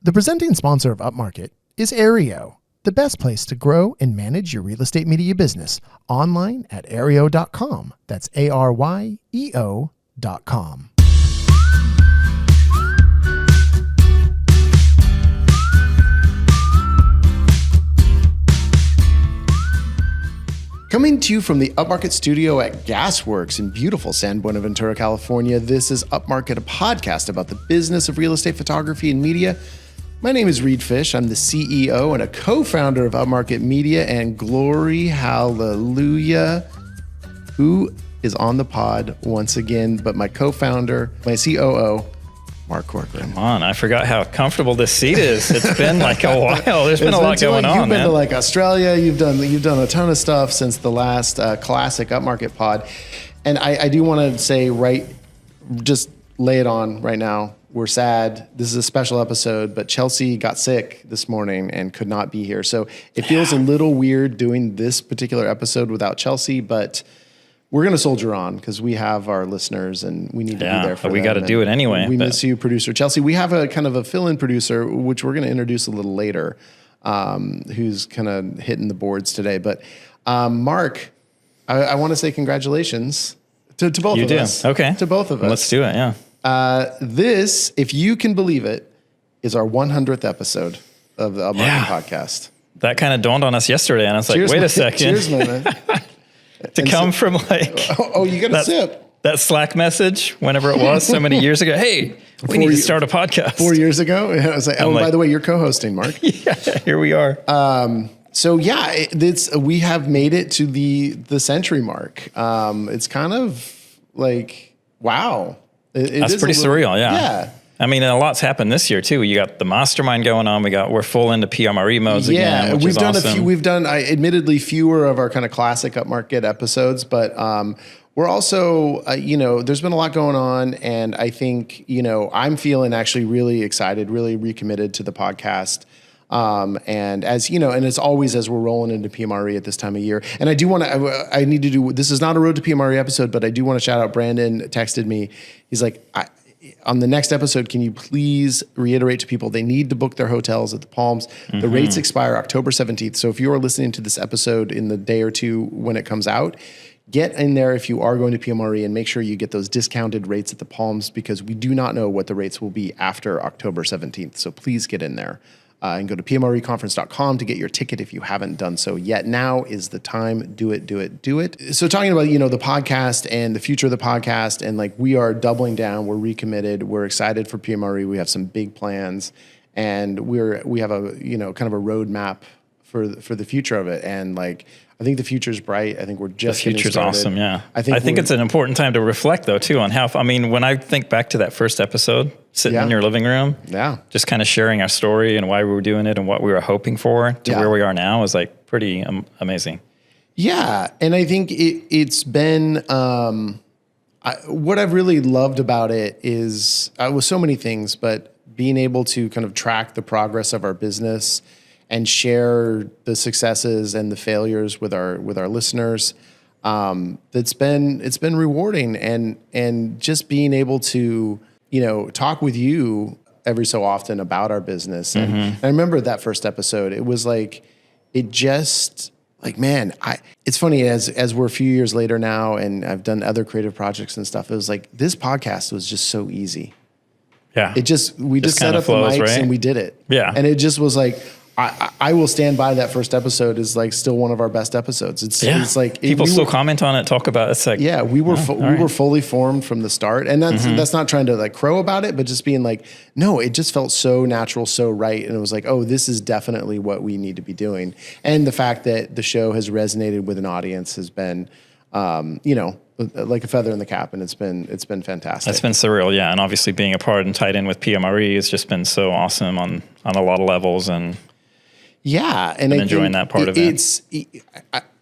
The presenting sponsor of Upmarket is Aereo, the best place to grow and manage your real estate media business online at aereo.com. That's ARYEO.com. Coming to you from the Upmarket studio at Gasworks in beautiful San Buenaventura, California, this is Upmarket, a podcast about the business of real estate photography and media. My name is Reed Fish. I'm the CEO and a co-founder of Upmarket Media, and glory hallelujah, who is on the pod once again, but my co-founder, my COO, Mark Corcoran. Come on, I forgot how comfortable this seat is. It's been like a while. There's been a lot going on, You've been man. to like Australia. You've done a ton of stuff since the last classic Upmarket pod. And I do want to say just lay it on right now. We're sad. This is a special episode, but Chelsea got sick this morning and could not be here. So it feels a little weird doing this particular episode without Chelsea, but we're going to soldier on because we have our listeners and we need to be there for them. We got to do it anyway. We miss you, producer Chelsea. We have a kind of a fill-in producer, which we're going to introduce a little later, who's kind of hitting the boards today. But Mark, I want to say congratulations to both of us. Okay. To both of us. Let's do it, yeah. This, if you can believe it, is our 100th episode of the Upmarket podcast. That kind of dawned on us yesterday, and I was like, wait a second. Cheers, man. To come from like... Oh, you got to sip. That Slack message, whenever it was, so many years ago. Hey, we need to start a podcast. 4 years ago? I was like, by the way, you're co-hosting, Mark. Yeah, here we are. So yeah, we have made it to the century mark. It's kind of like, wow. That's pretty surreal, yeah. Yeah. I mean, a lot's happened this year too. You got the mastermind going on. We're full into PMRE modes again, which we've is done awesome. We've done admittedly fewer of our kind of classic Upmarket episodes, but we're also there's been a lot going on, and I think I'm feeling actually really excited, really recommitted to the podcast. And as you know, and it's always as we're rolling into PMRE at this time of year. And I do want to, I need to do, this is not a Road to PMRE episode, but I do want to shout out Brandon texted me. He's like, on the next episode, can you please reiterate to people they need to book their hotels at the Palms? Mm-hmm. The rates expire October 17th. So if you are listening to this episode in the day or two when it comes out, get in there if you are going to PMRE and make sure you get those discounted rates at the Palms, because we do not know what the rates will be after October 17th. So please get in there. And go to pmreconference.com to get your ticket if you haven't done so yet. Now is the time. Do it, do it, do it. So talking about, the podcast and the future of the podcast, and like we are doubling down, we're recommitted, we're excited for PMRE. We have some big plans, and we have a, kind of a roadmap for the future of it. And like, I think the future's bright. I think we're just getting started. The future's awesome, yeah. I think it's an important time to reflect, though, too, on when I think back to that first episode, sitting in your living room, just kind of sharing our story and why we were doing it and what we were hoping for to where we are now is like pretty amazing. Yeah, and I think it's been, what I've really loved about it is, with so many things, but being able to kind of track the progress of our business and share the successes and the failures with our listeners. It's been rewarding, and just being able to talk with you every so often about our business. Mm-hmm. And I remember that first episode. It was like it's funny as we're a few years later now, and I've done other creative projects and stuff. It was like this podcast was just so easy. Yeah, we just set up flows, the mics, right? And we did it. Yeah, and it just was like. I will stand by that first episode is like still one of our best episodes. It's like people still comment on it, talk about it. It's like, we were fully formed from the start, and that's not trying to like crow about it, but just being like, no, it just felt so natural, so right, and it was like, oh, this is definitely what we need to be doing. And the fact that the show has resonated with an audience has been, like a feather in the cap, and it's been fantastic. It's been surreal, yeah, and obviously being a part and tied in with PMRE has just been so awesome on a lot of levels, and. Yeah, and enjoying that part of it.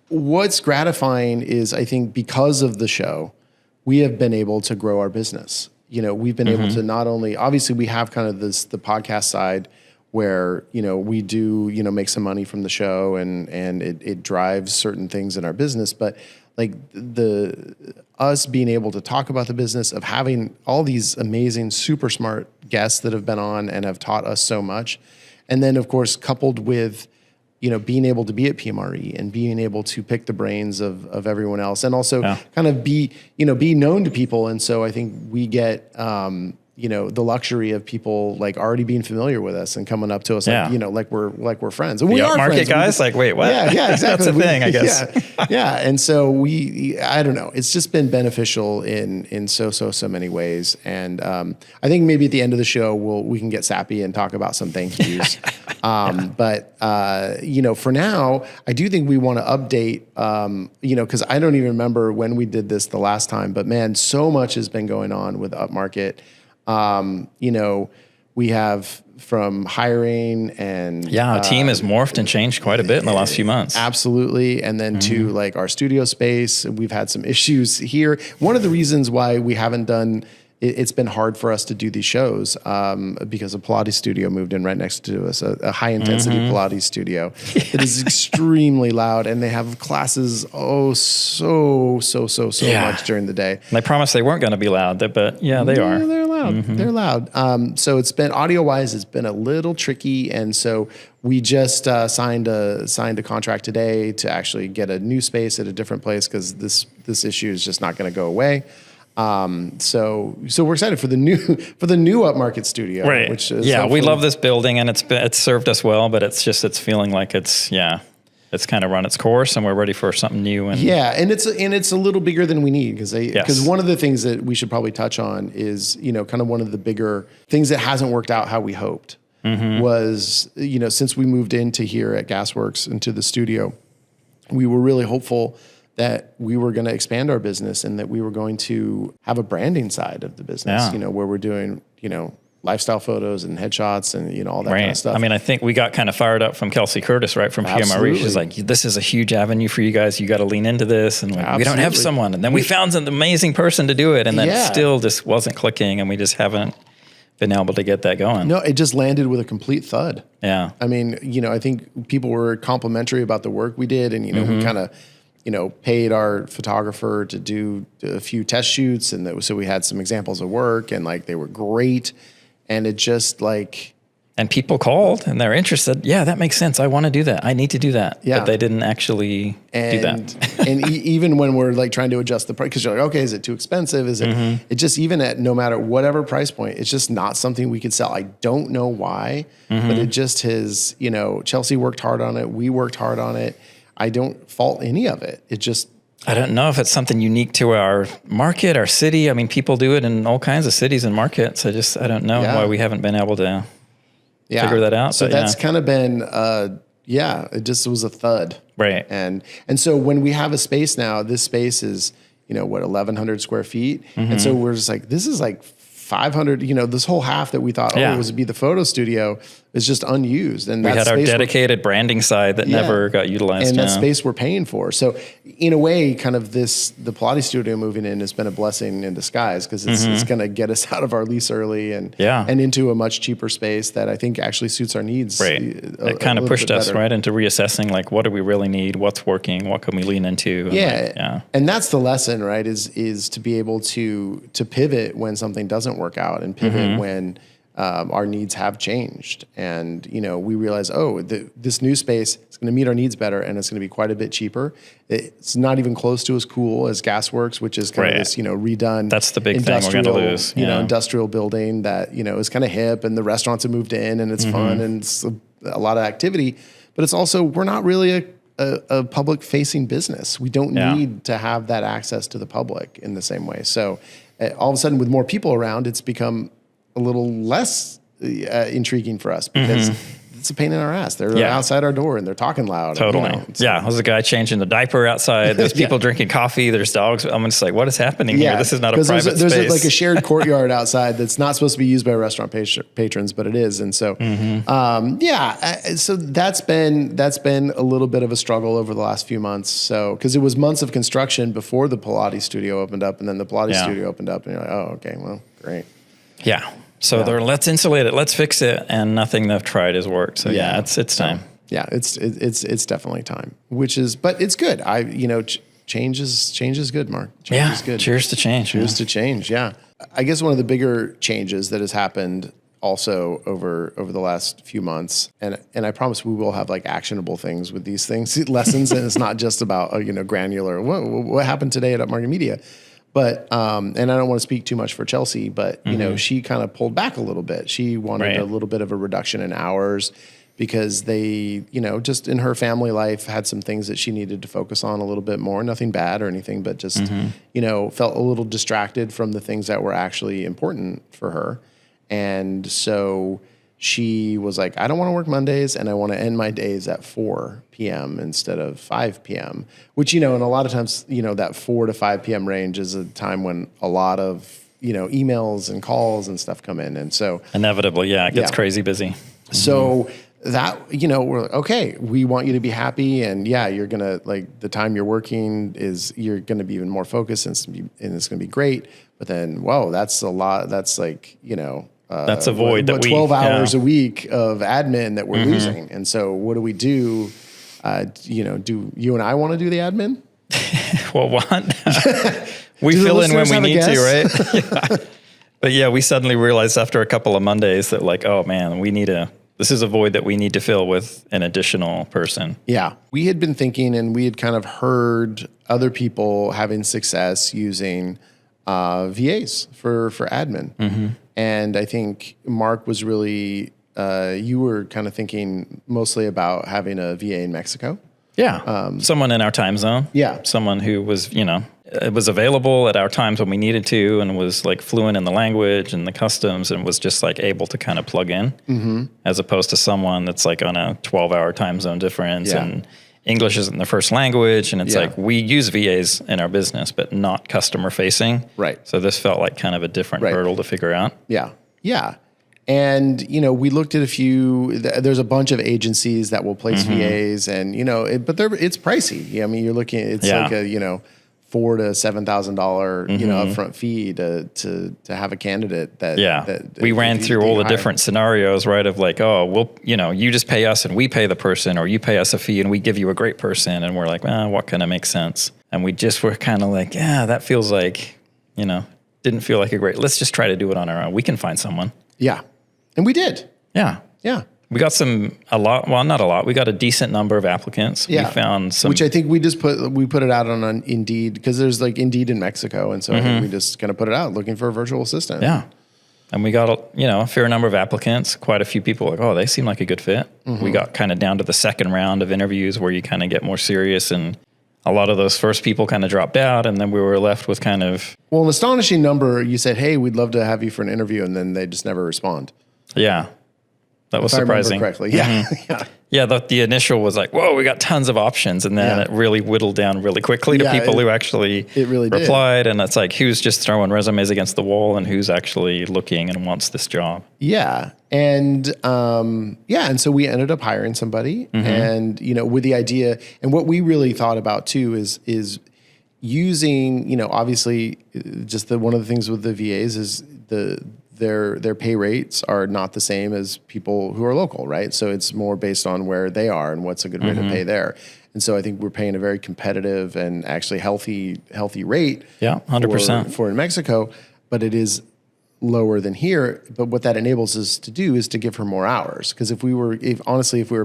What's gratifying is I think because of the show, we have been able to grow our business. We've been able to not only, obviously we have kind of the podcast side where, we do, make some money from the show and it drives certain things in our business. But like us being able to talk about the business, of having all these amazing, super smart guests that have been on and have taught us so much. And then of course, coupled with, being able to be at PMRE and being able to pick the brains of everyone else, and also kind of be known to people. And so I think we get, the luxury of people like already being familiar with us and coming up to us, like we're friends. And we are Upmarket friends. guys, like, wait, what? Yeah, exactly. That's a thing, I guess. Yeah. And so I don't know. It's just been beneficial in so many ways. And I think maybe at the end of the show, we can get sappy and talk about some thank yous. But for now, I do think we want to update, because I don't even remember when we did this the last time, but man, so much has been going on with Upmarket. We have from hiring and our team has morphed and changed quite a bit in the last few months. Absolutely. And then to like our studio space, we've had some issues here. One of the reasons why we haven't done it's been hard for us to do these shows because a Pilates studio moved in right next to us, a high intensity Pilates studio. It is extremely loud, and they have classes so much during the day. And they promised they weren't going to be loud, but they are. They're loud. They're loud. So it's been audio wise, it's been a little tricky, and so we just signed a contract today to actually get a new space at a different place because this issue is just not going to go away. So we're excited for the new Upmarket studio, right? Which is we love this building, and it's served us well, but it's feeling like it's kind of run its course, and we're ready for something new. And and it's a little bigger than we need because one of the things that we should probably touch on is kind of one of the bigger things that hasn't worked out how we hoped was since we moved into here at Gasworks into the studio, we were really hopeful that we were going to expand our business and that we were going to have a branding side of the business, where we're doing, lifestyle photos and headshots and, all that kind of stuff. I mean, I think we got kind of fired up from Kelsey Curtis, right? From PMRE. She's like, this is a huge avenue for you guys. You got to lean into this. And we don't have someone. And then we found an amazing person to do it. And then it still just wasn't clicking. And we just haven't been able to get that going. No, it just landed with a complete thud. Yeah. I mean, I think people were complimentary about the work we did. And, we kind of, paid our photographer to do a few test shoots, and so we had some examples of work, and like they were great, and it just like. And people called and they're interested. Yeah, that makes sense. I want to do that. I need to do that. Yeah. But they didn't actually do that. And even when we're like trying to adjust the price, because you're like, okay, is it too expensive? Is it? It just even at no matter whatever price point, it's just not something we could sell. I don't know why, but it just has. Chelsea worked hard on it. We worked hard on it. I don't fault any of it. It just. I don't know if it's something unique to our market, our city. I mean, people do it in all kinds of cities and markets. I don't know why we haven't been able to figure that out. So that's kind of been, it just was a thud. Right. And so when we have a space now, this space is, 1,100 square feet. And so we're just like, this is like 500, this whole half that we thought, it was to be the photo studio is just unused. And we had our dedicated branding side that never got utilized. And that space we're paying for. So in a way, kind of the Pilates studio moving in has been a blessing in disguise because it's going to get us out of our lease early and into a much cheaper space that I think actually suits our needs. Right. It kind of pushed us right into reassessing, like, what do we really need? What's working? What can we lean into? And and that's the lesson, right? Is to be able to pivot when something doesn't work out and pivot when our needs have changed. And, we realize, this new space is going to meet our needs better and it's going to be quite a bit cheaper. It's not even close to as cool as Gasworks, which is kind of this, redone. That's the big thing we're going to lose. Industrial building that, is kind of hip and the restaurants have moved in and it's fun and it's a lot of activity. But it's also, we're not really a public facing business. We don't need to have that access to the public in the same way. So all of a sudden with more people around, it's become a little less intriguing for us because it's a pain in our ass. They're outside our door and they're talking loud. Totally. And, so. There's a guy changing the diaper outside. There's people drinking coffee. There's dogs. I'm just like, what is happening here? This is not a private space. There's like a shared courtyard outside that's not supposed to be used by restaurant patrons, but it is. And so, so that's been a little bit of a struggle over the last few months. So, because it was months of construction before the Pilates studio opened up, and then the Pilates studio opened up, and you're like, oh, okay, well, great. Yeah. So let's insulate it, let's fix it, and nothing they've tried has worked. So it's time. It's definitely time, but it's good. change is good, Mark. Change is good. Cheers to change. Cheers to change. Yeah. I guess one of the bigger changes that has happened also over the last few months, and I promise we will have like actionable things with these things, lessons, and it's not just about granular. What happened today at Upmarket Media? But and I don't want to speak too much for Chelsea, but she kind of pulled back a little bit. She wanted a little bit of a reduction in hours because they, just in her family life had some things that she needed to focus on a little bit more. Nothing bad or anything, but just felt a little distracted from the things that were actually important for her. And so she was like, I don't want to work Mondays, and I want to end my days at 4 p.m. instead of 5 p.m., which, and a lot of times, that 4 to 5 p.m. range is a time when a lot of, emails and calls and stuff come in. And so inevitably, it gets crazy busy. So that, we're like, okay, we want you to be happy. And you're going to the time you're working you're going to be even more focused and it's going to be great. But then, whoa, that's a lot. That's that's a void that 12 hours a week of admin that we're losing. And so what do we do? Do you and I want to do the admin? Well, we fill in when we need to, right? But we suddenly realized after a couple of Mondays that oh man, this is a void that we need to fill with an additional person. Yeah. We had been thinking, and we had kind of heard other people having success using VAs for admin. And I think Mark was really, you were kind of thinking mostly about having a VA in Mexico. Yeah. Someone in our time zone. Yeah. Someone who was, was available at our times when we needed to and was fluent in the language and the customs and was just able to kind of plug in as opposed to someone that's on a 12-hour time zone difference and English isn't the first language. And it's we use VAs in our business, but not customer facing. Right. So this felt like kind of a different hurdle to figure out. Yeah. Yeah. And, we looked at a few, there's a bunch of agencies that will place VAs and, but it's pricey. I mean, you're looking, it's like a, $4,000 to $7,000, upfront fee to have a candidate that we ran through all the different scenarios, right? Of we'll, you just pay us and we pay the person, or you pay us a fee and we give you a great person. And we're like, what kind of makes sense? And we just were kind of that feels didn't feel like a great, let's just try to do it on our own. We can find someone. Yeah. And we did. Yeah. Yeah. We got not a lot. We got a decent number of applicants. Yeah. We found some. Which I think we put it out on Indeed because there's Indeed in Mexico. And so I think we just kind of put it out looking for a virtual assistant. Yeah. And we got a fair number of applicants, quite a few people they seem like a good fit. We got kind of down to the second round of interviews where you kind of get more serious, and a lot of those first people kind of dropped out, and then we were left with kind of... Well, an astonishing number, you said, hey, we'd love to have you for an interview, and then they just never respond. Yeah. That was surprising. If I remember correctly. Yeah. Yeah, the initial was whoa, we got tons of options. And then it really whittled down really quickly to people who actually replied. And it's who's just throwing resumes against the wall and who's actually looking and wants this job. Yeah. And and so we ended up hiring somebody and, with the idea, and what we really thought about too is using, obviously just one of the things with the VAs is their pay rates are not the same as people who are local, right? So it's more based on where they are and what's a good rate to pay there. And so I think we're paying a very competitive and actually healthy rate. Yeah, 100% for in Mexico, but it is lower than here. But what that enables us to do is to give her more hours. Because if we were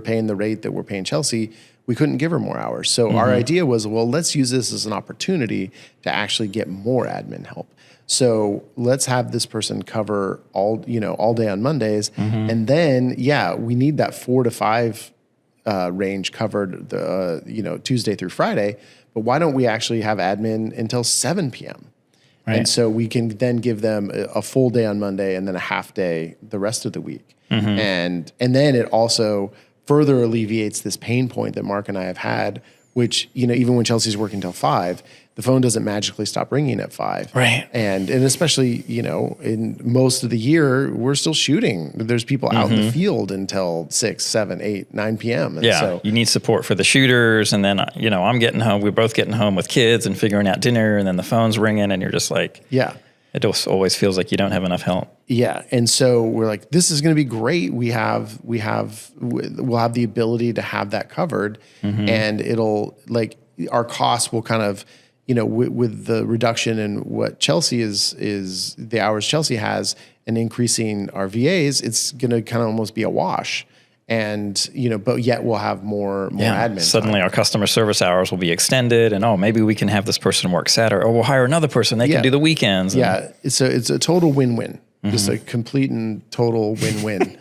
paying the rate that we're paying Chelsea, we couldn't give her more hours. So our idea was, well, let's use this as an opportunity to actually get more admin help. So let's have this person cover all day on Mondays. And then, we need that 4 to 5 range covered, Tuesday through Friday. But why don't we actually have admin until 7 p.m.? Right. And so we can then give them a full day on Monday and then a half day the rest of the week. And then it also further alleviates this pain point that Mark and I have had, which, even when Chelsea's working till 5, the phone doesn't magically stop ringing at 5. Right. And especially, in most of the year, we're still shooting. There's people out in the field until 6, 7, 8, 9 p.m. And so you need support for the shooters. And then, I'm getting home. We're both getting home with kids and figuring out dinner. And then the phone's ringing and you're just it just always feels like you don't have enough help. Yeah. And so we're like, this is going to be great. We'll have the ability to have that covered and it'll our costs will kind of, with the reduction in what Chelsea is the hours Chelsea has and increasing our VAs, it's going to kind of almost be a wash. And, but yet we'll have more admin. Suddenly our customer service hours will be extended and, maybe we can have this person work Saturday, or we'll hire another person. They can do the weekends. Yeah. It's a total win-win, just a complete and total win-win.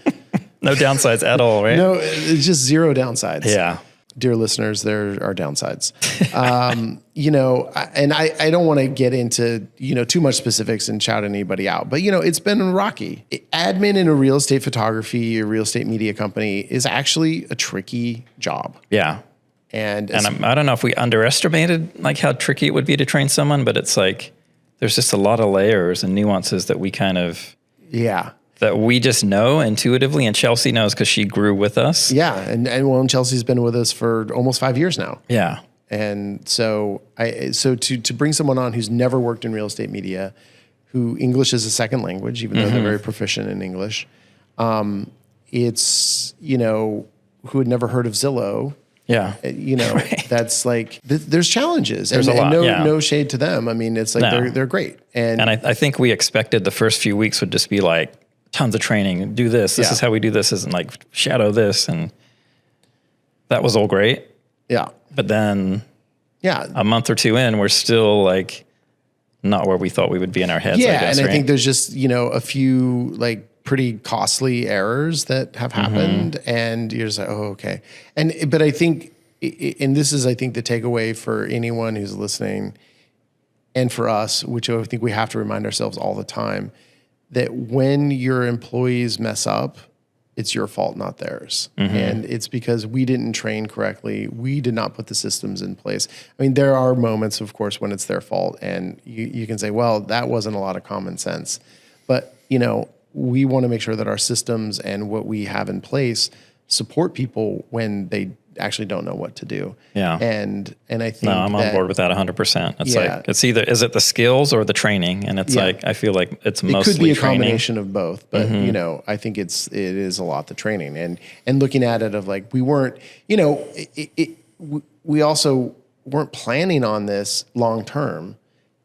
No downsides at all, right? No, it's just zero downsides. Yeah. Dear listeners, there are downsides. And I don't want to get into, too much specifics and shout anybody out, but it's been rocky. Admin in a real estate photography or real estate media company is actually a tricky job. Yeah. And I don't know if we underestimated like how tricky it would be to train someone, but it's like, there's just a lot of layers and nuances that we kind of, that we just know intuitively, and Chelsea knows because she grew with us. Yeah, and Chelsea's been with us for almost 5 years now. Yeah, and so to bring someone on who's never worked in real estate media, who English is a second language, even though they're very proficient in English, it's who had never heard of Zillow. Yeah, right. That's like there's challenges. There's a lot. No shade to them. I mean, it's like they're great. And I think we expected the first few weeks would just be like tons of training. Do this. This is how we do this. Isn't like shadow this, and that was all great. Yeah, but then a month or two in, we're still like not where we thought we would be in our heads. Yeah, I guess, and I think there's just a few like pretty costly errors that have happened, and you're just like, oh, okay. But I think, and this is, I think, the takeaway for anyone who's listening, and for us, which I think we have to remind ourselves all the time, that when your employees mess up, it's your fault, not theirs. And it's because we didn't train correctly. We did not put the systems in place. I mean, there are moments, of course, when it's their fault, and you can say, well, that wasn't a lot of common sense. But, we want to make sure that our systems and what we have in place support people when they actually don't know what to do. Yeah. And I think I'm on board with that 100%. It's like, it's either, is it the skills or the training? And it's like, I feel like it's mostly it could be a training. combination of both, but I think it is a lot the training and looking at it of like, we weren't, we also weren't planning on this long-term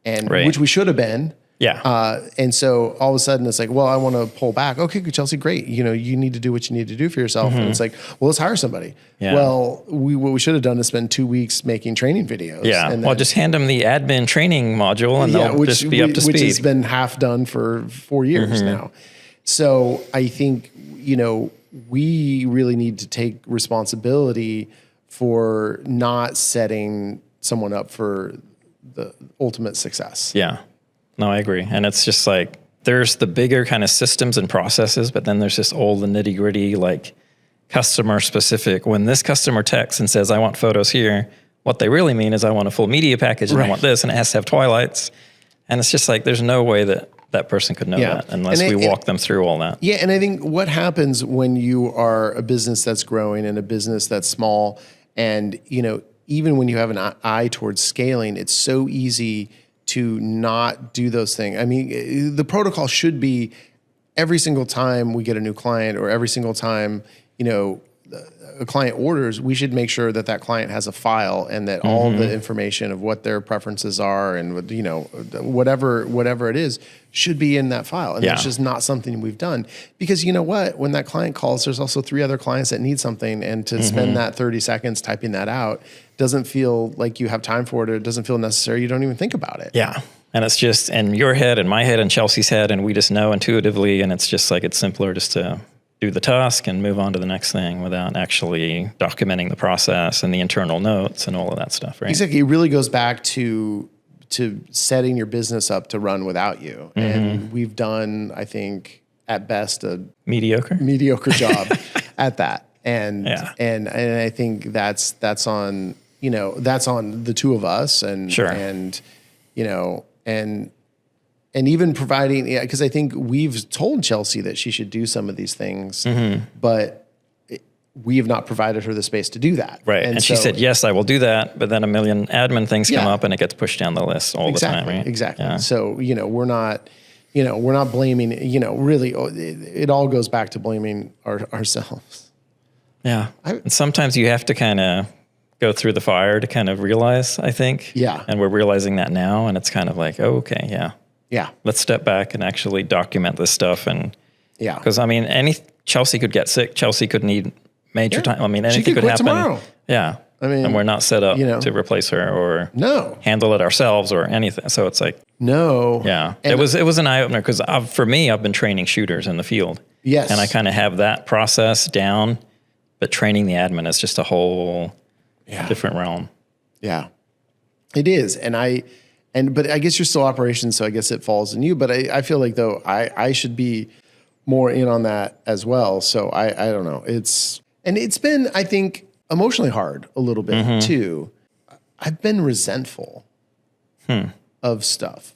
and which we should have been. Yeah. And so all of a sudden it's like, well, I want to pull back. Okay, Chelsea, great. You need to do what you need to do for yourself. And it's like, well, let's hire somebody. Yeah. Well, what we should have done is spend 2 weeks making training videos. Yeah. And then, just hand them the admin training module and they'll just be up to speed. Which has been half done for 4 years now. So I think, we really need to take responsibility for not setting someone up for the ultimate success. Yeah. No, I agree. And it's just like, there's the bigger kind of systems and processes, but then there's just all the nitty gritty, like customer specific. When this customer texts and says, I want photos here, what they really mean is I want a full media package and I want this, and it has to have twilights. And it's just like, there's no way that person could know that unless we walk them through all that. Yeah. And I think what happens when you are a business that's growing and a business that's small, and, even when you have an eye towards scaling, it's so easy to not do those things. I mean, the protocol should be every single time we get a new client or every single time, a client orders, we should make sure that that client has a file and that all the information of what their preferences are and, whatever it is should be in that file. And that's just not something we've done, because you know what, when that client calls, there's also 3 other clients that need something. And to spend that 30 seconds typing that out doesn't feel like you have time for it, or it doesn't feel necessary. You don't even think about it. Yeah. And it's just in your head and my head and Chelsea's head, and we just know intuitively. And it's just like, it's simpler just to do the task and move on to the next thing without actually documenting the process and the internal notes and all of that stuff, right? Exactly. It really goes back to setting your business up to run without you. And we've done, I think, at best, a mediocre job at that. And I think that's on the two of us, and and even providing, because I think we've told Chelsea that she should do some of these things, but we have not provided her the space to do that. Right. And she said, yes, I will do that. But then a million admin things come up and it gets pushed down the list all the time, right? Exactly. Yeah. So, we're not blaming, really, it all goes back to blaming ourselves. Yeah. And sometimes you have to kind of go through the fire to kind of realize, I think. Yeah. And we're realizing that now. And it's kind of like, oh, okay, yeah. Yeah. Let's step back and actually document this stuff. And yeah. Because, I mean, Chelsea could get sick. Chelsea could need major time. I mean, anything could happen. Tomorrow. Yeah. I mean, and we're not set up to replace her or handle it ourselves or anything. So it's like, yeah, and it was an eye opener because for me, I've been training shooters in the field. Yes. And I kind of have that process down, but training the admin is just a whole different realm. Yeah, it is. But I guess you're still operations, so I guess it falls in you. But I feel like though I should be more in on that as well. So I don't know. It's been, I think, emotionally hard a little bit too. I've been resentful of stuff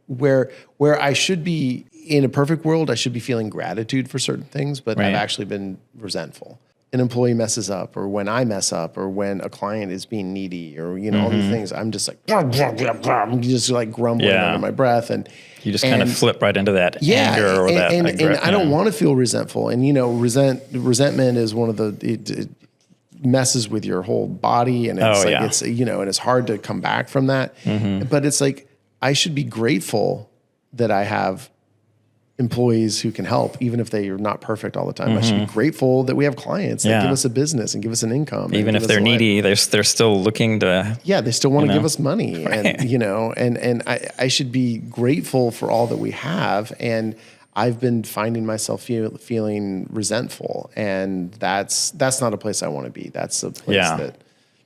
where I should be, in a perfect world, I should be feeling gratitude for certain things, but I've actually been resentful. An employee messes up, or when I mess up, or when a client is being needy, or all these things, I'm just like, just like grumbling under my breath, and you just kind of flip right into that anger or that. And I don't want to feel resentful, and resentment is one of it messes with your whole body, and it's it's and it's hard to come back from that. But it's like I should be grateful that I have employees who can help, even if they are not perfect all the time. I should be grateful that we have clients that give us a business and give us an income. Even if they're needy, they're still looking to. Yeah, they still want to give us money, and and I should be grateful for all that we have. And I've been finding myself feeling resentful, and that's not a place I want to be. That's a place that.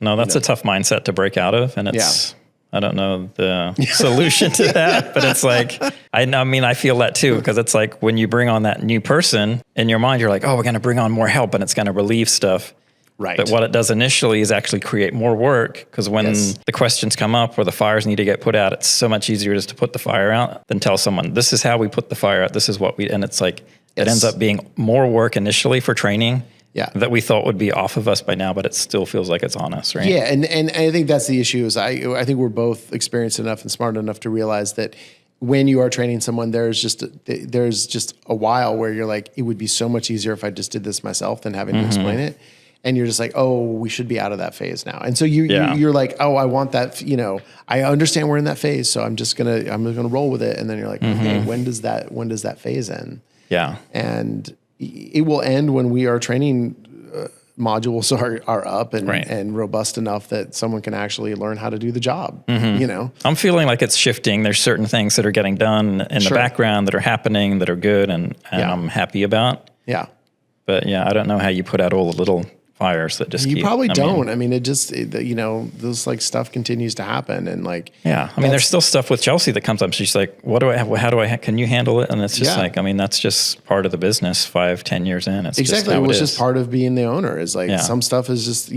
No, that's a tough mindset to break out of, and it's. I don't know the solution to that, but it's like, I feel that too, because it's like when you bring on that new person in your mind, you're like, oh, we're going to bring on more help and it's going to relieve stuff. Right. But what it does initially is actually create more work, because when the questions come up or the fires need to get put out, it's so much easier just to put the fire out than tell someone, this is how we put the fire out. This is what and it's like, it ends up being more work initially for training. That we thought would be off of us by now, but it still feels like it's on us, right? Yeah, and I think that's the issue. Is I think we're both experienced enough and smart enough to realize that when you are training someone, there's just a while where you're like, it would be so much easier if I just did this myself than having to explain it. And you're just like, oh, we should be out of that phase now. And so you're like, oh, I want that. I understand we're in that phase, so I'm just gonna roll with it. And then you're like, okay, when does that phase end? Yeah, and it will end when our training modules are up and robust enough that someone can actually learn how to do the job. I'm feeling like it's shifting. There's certain things that are getting done in the background that are happening that are good and I'm happy about. Yeah. But I don't know how you put out all the little fires that just you probably don't. This like stuff continues to happen, and like there's still stuff with Chelsea that comes up. She's like, "What do I have? How do I? Can you handle it?" And it's just like, that's just part of the business. 5-10 years in, it's exactly. Just it's just part of being the owner. Is like some stuff is just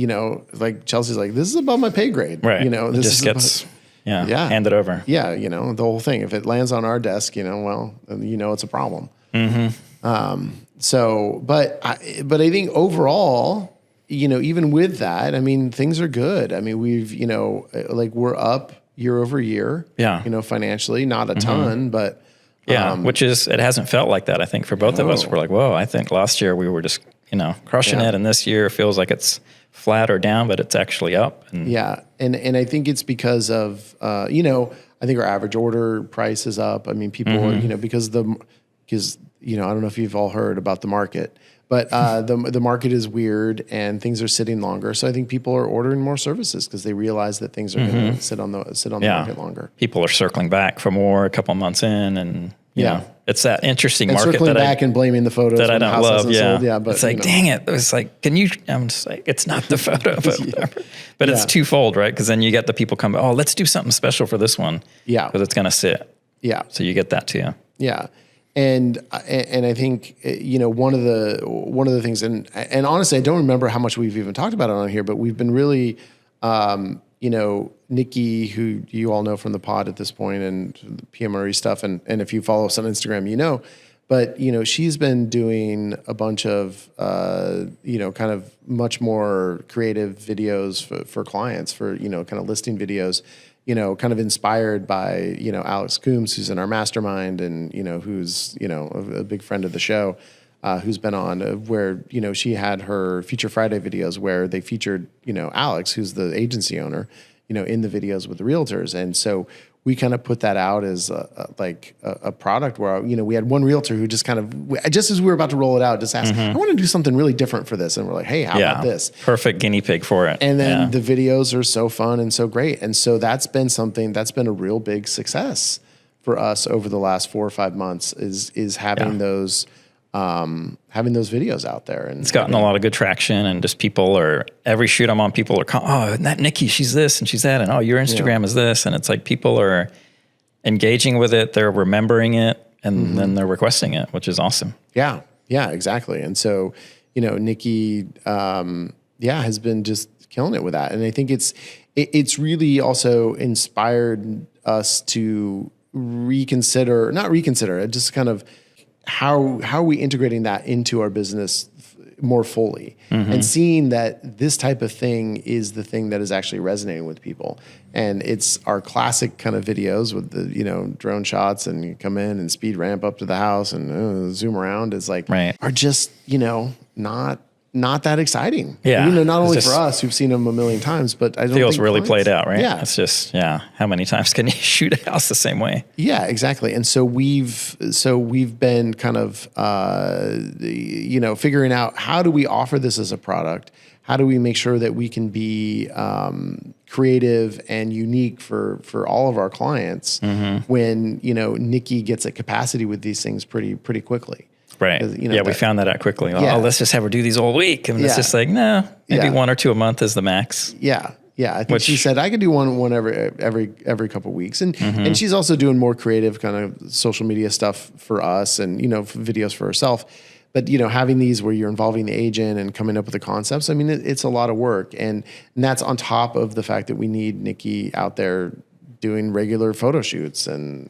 like Chelsea's like, this is above my pay grade. Right. This just gets handed over. Yeah. The whole thing. If it lands on our desk, it's a problem. But I think overall, even with that, things are good. We've, we're up year over year, financially, not a ton, but which is, it hasn't felt like that. I think for both of us, we're like, whoa, I think last year we were just, crushing it. And this year feels like it's flat or down, but it's actually up. And I think it's because of, I think our average order price is up. People are, because I don't know if you've all heard about the market, but the market is weird and things are sitting longer. So I think people are ordering more services because they realize that things are going to sit on the market longer. People are circling back for more a couple months in, and you know, it's that interesting market circling that back and blaming the photos that I don't love. But it's like, dang it! It's like, I'm just like, it's not the photo, but whatever. But it's twofold, right? Because then you get the people come, oh, let's do something special for this one, because it's going to sit. Yeah. So you get that too. Yeah. And I think one of the things, and honestly, I don't remember how much we've even talked about it on here, but we've been really, Nikki, who you all know from the pod at this point, and the PMRE stuff, and if you follow us on Instagram, but she's been doing a bunch of kind of much more creative videos for clients, for kind of listing videos. Kind of inspired by, Alex Coombs, who's in our mastermind and, who's, a big friend of the show. who's been on, where, she had her Feature Friday videos where they featured, Alex, who's the agency owner, in the videos with the realtors. And so we kind of put that out as a product where, we had one realtor who just kind of, just as we were about to roll it out, just asked, I want to do something really different for this. And we're like, hey, how about this? Perfect guinea pig for it. And then the videos are so fun and so great. And so that's been a real big success for us over the last 4 or 5 months is having those videos out there. And it's gotten a lot of good traction, and just every shoot I'm on, people are, oh, isn't that Nikki? She's this and she's that. And oh, your Instagram is this. And it's like, people are engaging with it. They're remembering it, and then they're requesting it, which is awesome. Yeah. Yeah, exactly. And so, Nikki, has been just killing it with that. And I think it's really also inspired us to not reconsider, just kind of how are we integrating that into our business more fully, and seeing that this type of thing is the thing that is actually resonating with people. And it's our classic kind of videos with the, drone shots, and you come in and speed ramp up to the house and zoom around are just, not that exciting. Yeah. Not only for us who've seen them a million times, but I don't feels think really clients, played out, right? Yeah. It's just, how many times can you shoot a house the same way? Yeah, exactly. And so we've been kind of, figuring out, how do we offer this as a product? How do we make sure that we can be creative and unique for all of our clients when, Nikki gets at capacity with these things pretty quickly. Right. We found that out quickly. Oh, let's just have her do these all week. And it's just like, no, maybe 1 or 2 a month is the max. Yeah. Yeah. I think she said I could do one every couple of weeks. And she's also doing more creative kind of social media stuff for us, and, videos for herself. But, having these where you're involving the agent and coming up with the concepts, I mean, it's a lot of work. And that's on top of the fact that we need Nikki out there doing regular photo shoots and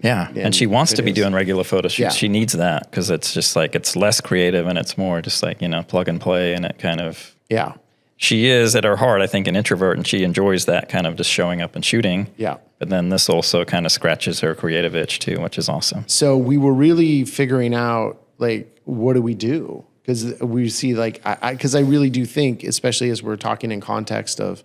she wants to be doing regular photo shoots. Yeah. She needs that, because it's just like, it's less creative and it's more just like, plug and play, and it kind of, she is at her heart, I think, an introvert, and she enjoys that kind of just showing up and shooting. Yeah. But then this also kind of scratches her creative itch too, which is awesome. So we were really figuring out, what do we do? Because we see because I really do think, especially as we're talking in context of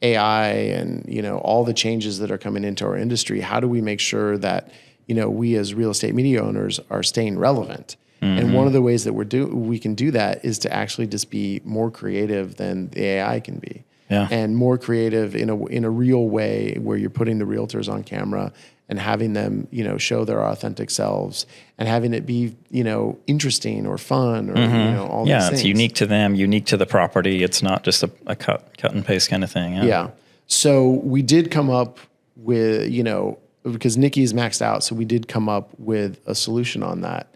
AI and, all the changes that are coming into our industry, how do we make sure that, we as real estate media owners are staying relevant? And one of the ways that we can do that is to actually just be more creative than the AI can be. Yeah. And more creative in a real way, where you're putting the realtors on camera and having them, show their authentic selves, and having it be, interesting or fun, or, all these things. Yeah, it's unique to them, unique to the property. It's not just a cut and paste kind of thing. Yeah. So we did come up with, because Nikki is maxed out, so we did come up with a solution on that.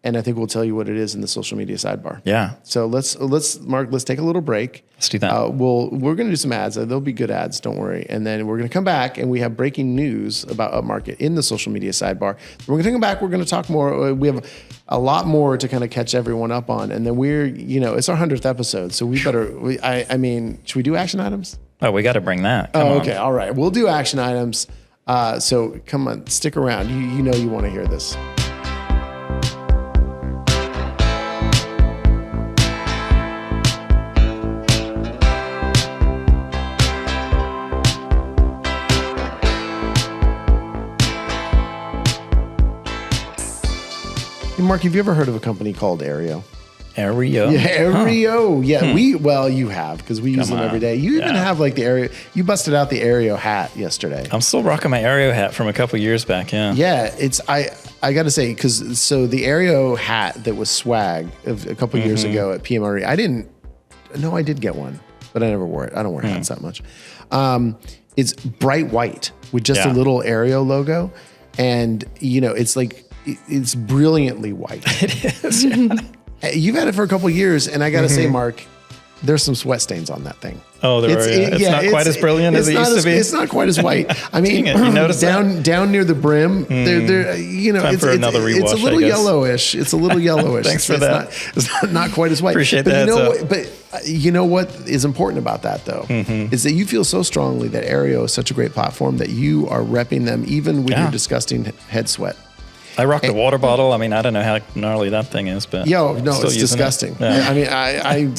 And I think we'll tell you what it is in the social media sidebar. Yeah. So let's take a little break. Let's do that. We're going to do some ads. There'll be good ads, don't worry. And then we're going to come back, and we have breaking news about Upmarket in the social media sidebar. We're going to come back. We're going to talk more. We have a lot more to kind of catch everyone up on. And then it's our 100th episode, so we better. Should we do action items? Oh, we got to bring that. Come on. Okay. All right. We'll do action items. So come on, stick around. You want to hear this. Mark, have you ever heard of a company called Aereo? Aereo? Yeah, Aereo. Huh. Yeah, you have, because we use them every day. You even have the Aereo. You busted out the Aereo hat yesterday. I'm still rocking my Aereo hat from a couple years back, yeah. Yeah, I got to say, the Aereo hat that was swag a couple years ago at PMRE, I did get one, but I never wore it. I don't wear hats that much. It's bright white with just a little Aereo logo. And, it's brilliantly white. It is, yeah. You've had it for a couple of years, and I got to say, Mark, there's some sweat stains on that thing. Oh, it's not quite as brilliant as it used to be. It's not quite as white. I mean, you notice down near the brim, Time for another rewatch, it's a little yellowish. It's a little yellowish. Thanks for that. It's not quite as white. Appreciate that. But you know what is important about that, though, is that you feel so strongly that Aereo is such a great platform that you are repping them even with your disgusting head sweat. I rock the water bottle. I mean, I don't know how gnarly that thing is, but it's disgusting. Yeah. I mean,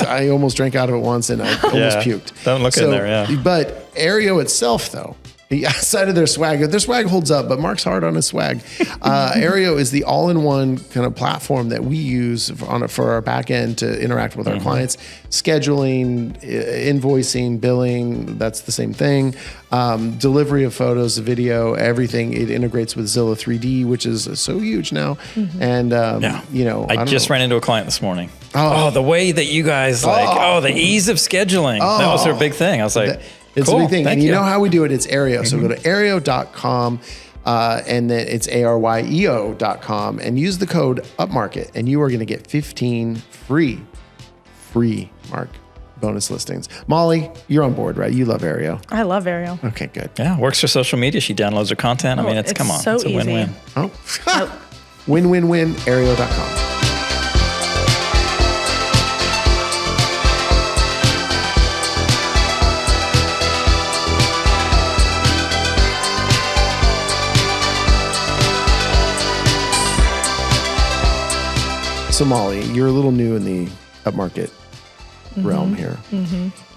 I almost drank out of it once and I almost puked. Don't look in there. Yeah. But Aereo itself, though, outside of their swag holds up, but Mark's hard on his swag. Aereo is the all-in-one kind of platform that we use for our back end to interact with our clients. Scheduling, invoicing, billing, that's the same thing. Delivery of photos, video, everything. It integrates with Zilla 3D, which is so huge now. And, I just ran into a client this morning. Oh, the way that you guys the ease of scheduling. That was their big thing. I was like, it's cool, a big thing. And you know how we do it? It's Aereo. So go to aereo.com and then it's aryeo.com and use the code Upmarket and you are going to get 15 free, Mark, bonus listings. Molly, you're on board, right? You love Aereo. I love Aereo. Okay, good. Yeah, works for social media. She downloads her content. I mean, it's come on. So it's a easy. win-win. Win-win-win, aereo.com. So Molly, you're a little new in the upmarket realm here.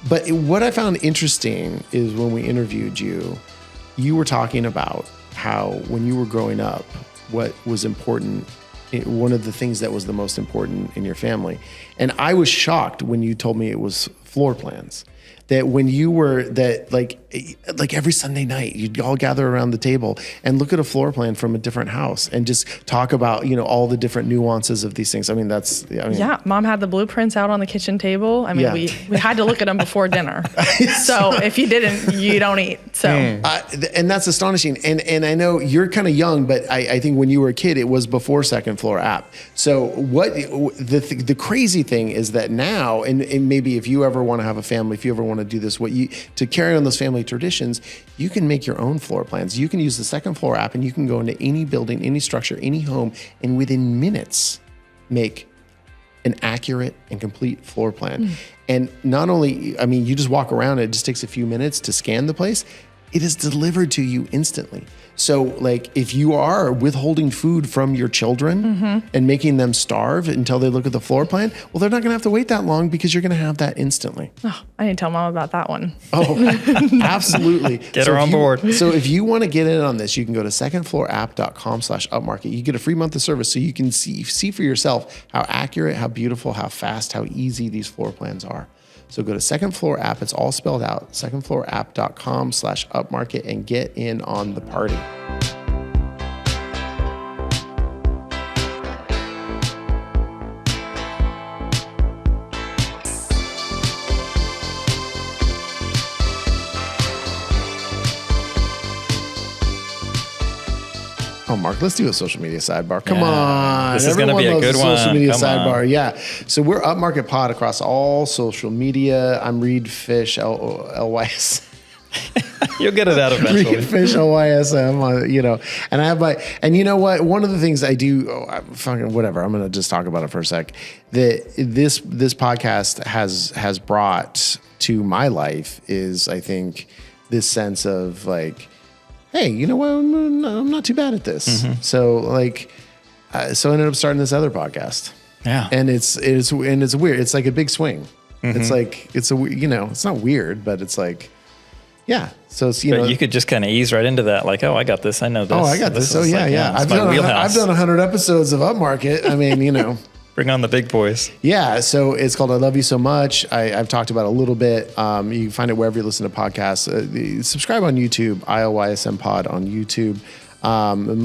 But what I found interesting is when we interviewed you, you were talking about how when you were growing up, what was important, one of the things that was the most important in your family. And I was shocked when you told me it was floor plans. That when you were like every Sunday night, you'd all gather around the table and look at a floor plan from a different house and just talk about, all the different nuances of these things. I mean, yeah. Mom had the blueprints out on the kitchen table. I mean, we had to look at them before dinner. So if you didn't, you don't eat. So, and that's astonishing. And I know you're kind of young, but I think when you were a kid, it was before Second Floor app. So what the crazy thing is that now, and maybe if you ever want to have a family, if you ever want to do this, to carry on those family traditions, you can make your own floor plans. You can use the Second Floor app and you can go into any building, any structure, any home, and within minutes make an accurate and complete floor plan. And not only, I mean, you just walk around, it just takes a few minutes to scan the place. It is delivered to you instantly. So like if you are withholding food from your children and making them starve until they look at the floor plan, well, they're not gonna have to wait that long because you're gonna have that instantly. Oh, I didn't tell Mom about that one. Oh, absolutely. Get her on board. So if you wanna get in on this, you can go to secondfloorapp.com/upmarket. You get a free month of service so you can see for yourself how accurate, how beautiful, how fast, how easy these floor plans are. So go to Second Floor app. It's all spelled out. secondfloorapp.com/upmarket and get in on the party. Oh, Mark, let's do a social media sidebar. Come on. This is going to be a good one. Social media sidebar. Yeah. So we're Upmarket Pod across all social media. I'm Reed Fish, LYS. You'll get it out eventually. Reed Fish, LYSM, and I have and you know what? One of the things I do, fucking whatever, I'm going to just talk about it for a sec. That this podcast has brought to my life is, I think, this sense of like, hey, you know what? I'm not too bad at this. So I ended up starting this other podcast. Yeah. And it's weird. It's like a big swing. It's like, it's not weird, but it's like, yeah. So it's, you could just kind of ease right into that. Like, oh, I got this. I know this. Oh, I got this. Oh yeah. I've done 100 episodes of Upmarket. I mean, Bring on the big boys. Yeah, so it's called I Love You So Much. I've talked about it a little bit. You can find it wherever you listen to podcasts. Subscribe on YouTube, ILYSM Pod on YouTube.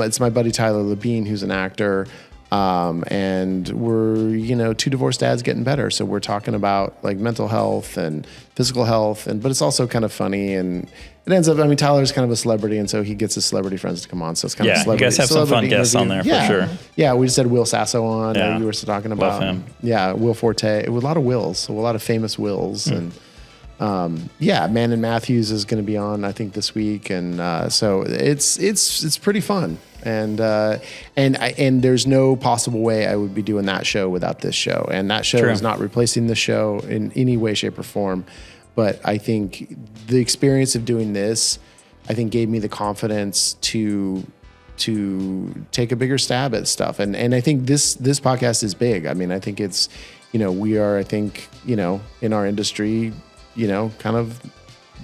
It's my buddy Tyler Labine, who's an actor. And we're, two divorced dads getting better. So we're talking about like mental health and physical health, but it's also kind of funny. And it ends up, Tyler's kind of a celebrity. And so he gets his celebrity friends to come on. So it's kind of a celebrity. You guys have some fun guests on there for sure. Yeah. We just had Will Sasso on. Yeah. You were talking about. Love him. Yeah. Will Forte. It was a lot of Wills. So a lot of famous Wills. And, Mannon Matthews is going to be on, I think, this week. And, so it's pretty fun. And there's no possible way I would be doing that show without this show. And that show is not replacing the show in any way, shape, or form. But I think the experience of doing this, I think, gave me the confidence to take a bigger stab at stuff. And I think this podcast is big. I mean, I think it's, we are, I think, in our industry, kind of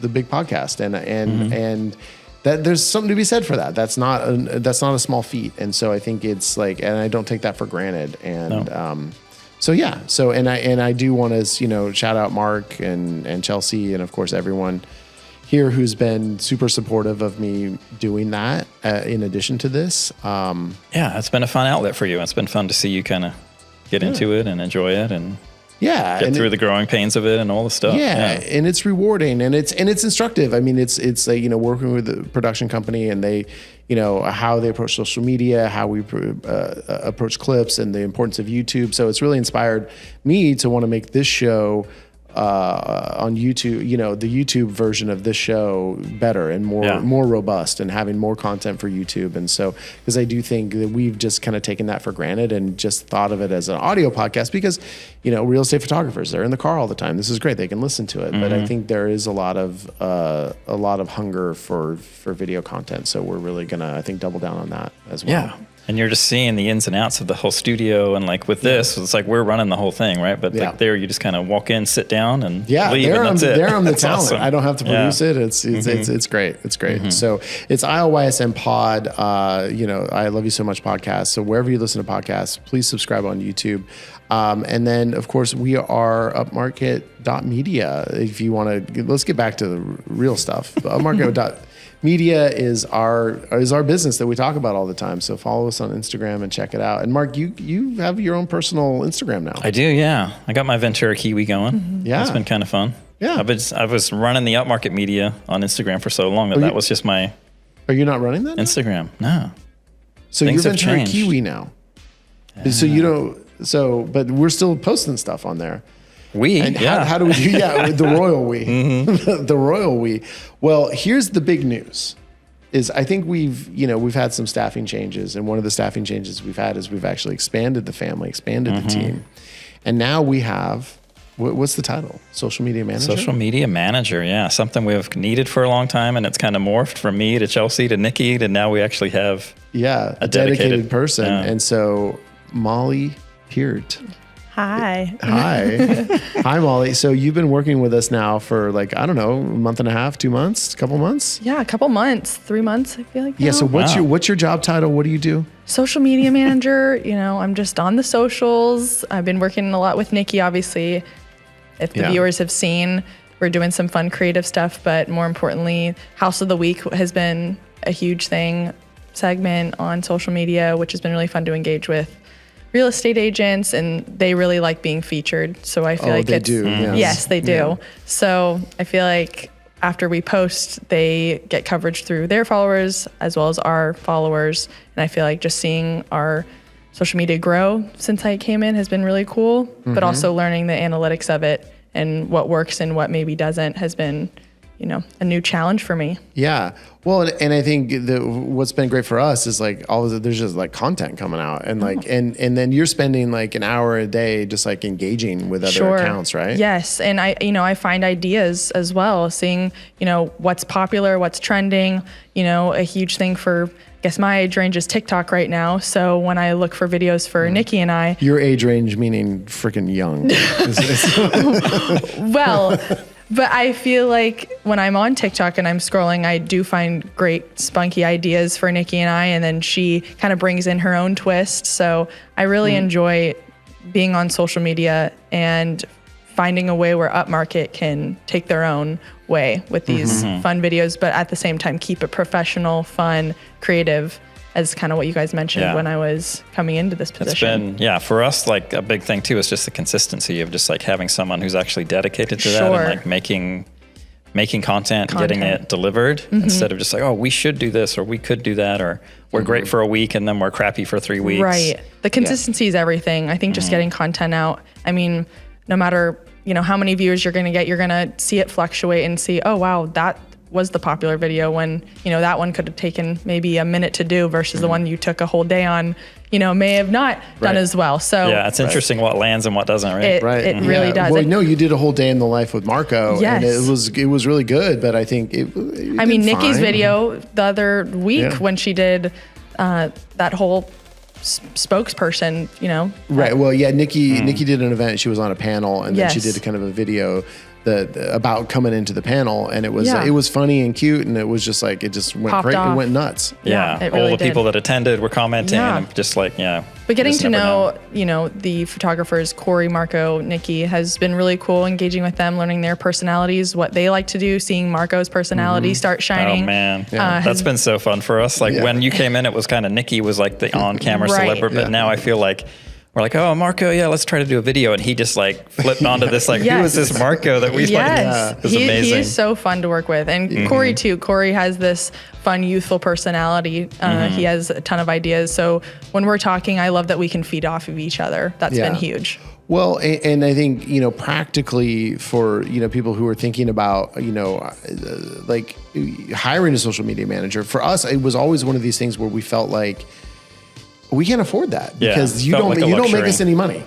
the big podcast, and that there's something to be said for that. That's not a small feat. And so I think it's like, and I don't take that for granted. And, I do want to, shout out Mark and Chelsea, and of course everyone here who's been super supportive of me doing that in addition to this. It's been a fun outlet for you. It's been fun to see you kind of get into it and enjoy it and get through the growing pains of it and all the stuff. And it's rewarding and it's instructive. I mean, it's working with the production company and they, how they approach social media, how we approach clips and the importance of YouTube. So it's really inspired me to want to make this show on YouTube, the YouTube version of this show better and more robust and having more content for YouTube. And so, because I do think that we've just kind of taken that for granted and just thought of it as an audio podcast because, real estate photographers, they're in the car all the time. This is great. They can listen to it. But I think there is a lot of hunger for video content. So we're really going to, I think, double down on that as well. Yeah. And you're just seeing the ins and outs of the whole studio. And like with this, it's like we're running the whole thing, right? But like there, you just kind of walk in, sit down and leave, and that's it. There I'm the talent. Awesome. I don't have to produce it. It's great. It's great. So it's ILYSM Pod. I Love You So Much podcast. So wherever you listen to podcasts, please subscribe on YouTube. And then, of course, we are upmarket.media. If you want to, let's get back to the real stuff. Upmarket.media is our business that we talk about all the time. So follow us on Instagram and check it out. And Mark, you have your own personal Instagram now. I do, yeah. I got my Ventura Kiwi going. Yeah. It's been kind of fun. Yeah. I was running the Upmarket Media on Instagram for so long that was just my Are you not running that now? Instagram? No. So you're Ventura Kiwi now. So you don't, but we're still posting stuff on there. How do we do? Yeah, the royal we, the royal we. Well, here's the big news: is I think we've had some staffing changes, and one of the staffing changes we've had is we've actually expanded the family, expanded the team, and now we have what's the title? Social media manager. Social media manager, yeah, something we've needed for a long time, and it's kind of morphed from me to Chelsea to Nikki to now we actually have a dedicated person, and so Molly Peart. Hi. Hi, Molly. So you've been working with us now for a month and a half, 2 months, a couple months? Yeah, a couple months, 3 months, I feel like. Yeah. Now. So what's your job title? What do you do? Social media manager. I'm just on the socials. I've been working a lot with Nikki, obviously. If the viewers have seen, we're doing some fun creative stuff, but more importantly, House of the Week has been a huge segment on social media, which has been really fun to engage with real estate agents, and they really like being featured. So I feel like they do. Yes, they do. Yeah. So I feel like after we post, they get coverage through their followers as well as our followers. And I feel like just seeing our social media grow since I came in has been really cool, but also learning the analytics of it and what works and what maybe doesn't has been, a new challenge for me. Yeah. Well, and I think what's been great for us is there's just content coming out and and then you're spending an hour a day just engaging with other accounts, right? Yes. And I find ideas as well, seeing, what's popular, what's trending, a huge thing for, I guess my age range is TikTok right now. So when I look for videos for Nikki and I. Your age range meaning freaking young. Well, but I feel like when I'm on TikTok and I'm scrolling, I do find great spunky ideas for Nikki and I, and then she kind of brings in her own twist. So I really enjoy being on social media and finding a way where Upmarket can take their own way with these fun videos, but at the same time keep it professional, fun, creative, as kind of what you guys mentioned when I was coming into this position. It's been, for us, a big thing too is just the consistency of just having someone who's actually dedicated to that and making content, getting it delivered instead of just we should do this or we could do that or we're great for a week and then we're crappy for 3 weeks. Right. The consistency is everything. I think just getting content out. I mean, no matter, how many views you're going to get, you're going to see it fluctuate and see, oh, wow, that was the popular video when, that one could have taken maybe a minute to do versus the one you took a whole day on, may have not done as well. So it's interesting what lands and what doesn't, right? It really does. Well, you did a whole day in the life with Marco and it was really good, but I think Nikki's video the other week when she did that whole spokesperson, Right. Well, yeah, Nikki did an event. She was on a panel, and then she did a kind of a video about coming into the panel, and it was funny and cute, and it was just like it just went crazy. It went nuts. Yeah, it really all the did. people that attended were commenting, and just like But getting to know, the photographers, Corey, Marco, Nikki, has been really cool. Engaging with them, learning their personalities, what they like to do, seeing Marco's personality start shining. Oh man, that's been so fun for us. Like when you came in, it was kind of Nikki was like the on-camera celebrity, but now I feel like we're like, oh, Marco, let's try to do a video. And he just like flipped onto this, like, who is this Marco that we like? It was amazing. He is so fun to work with. And Corey too. Corey has this fun, youthful personality. He has a ton of ideas. So when we're talking, I love that we can feed off of each other. That's been huge. Well, and I think, practically for, people who are thinking about, like hiring a social media manager, for us, it was always one of these things where we felt like, we can't afford that because you don't make us any money,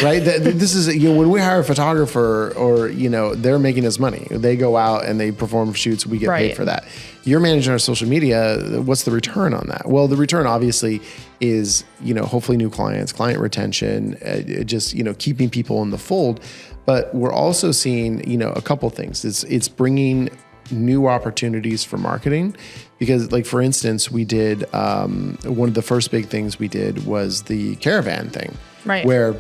right? This is, when we hire a photographer or, they're making us money. They go out and they perform shoots. We get paid for that. You're managing our social media. What's the return on that? Well, the return obviously is, hopefully new clients, client retention, just, keeping people in the fold. But we're also seeing, a couple things. It's bringing new opportunities for marketing, because like, for instance, we did one of the first big things we did was the caravan thing, right? Where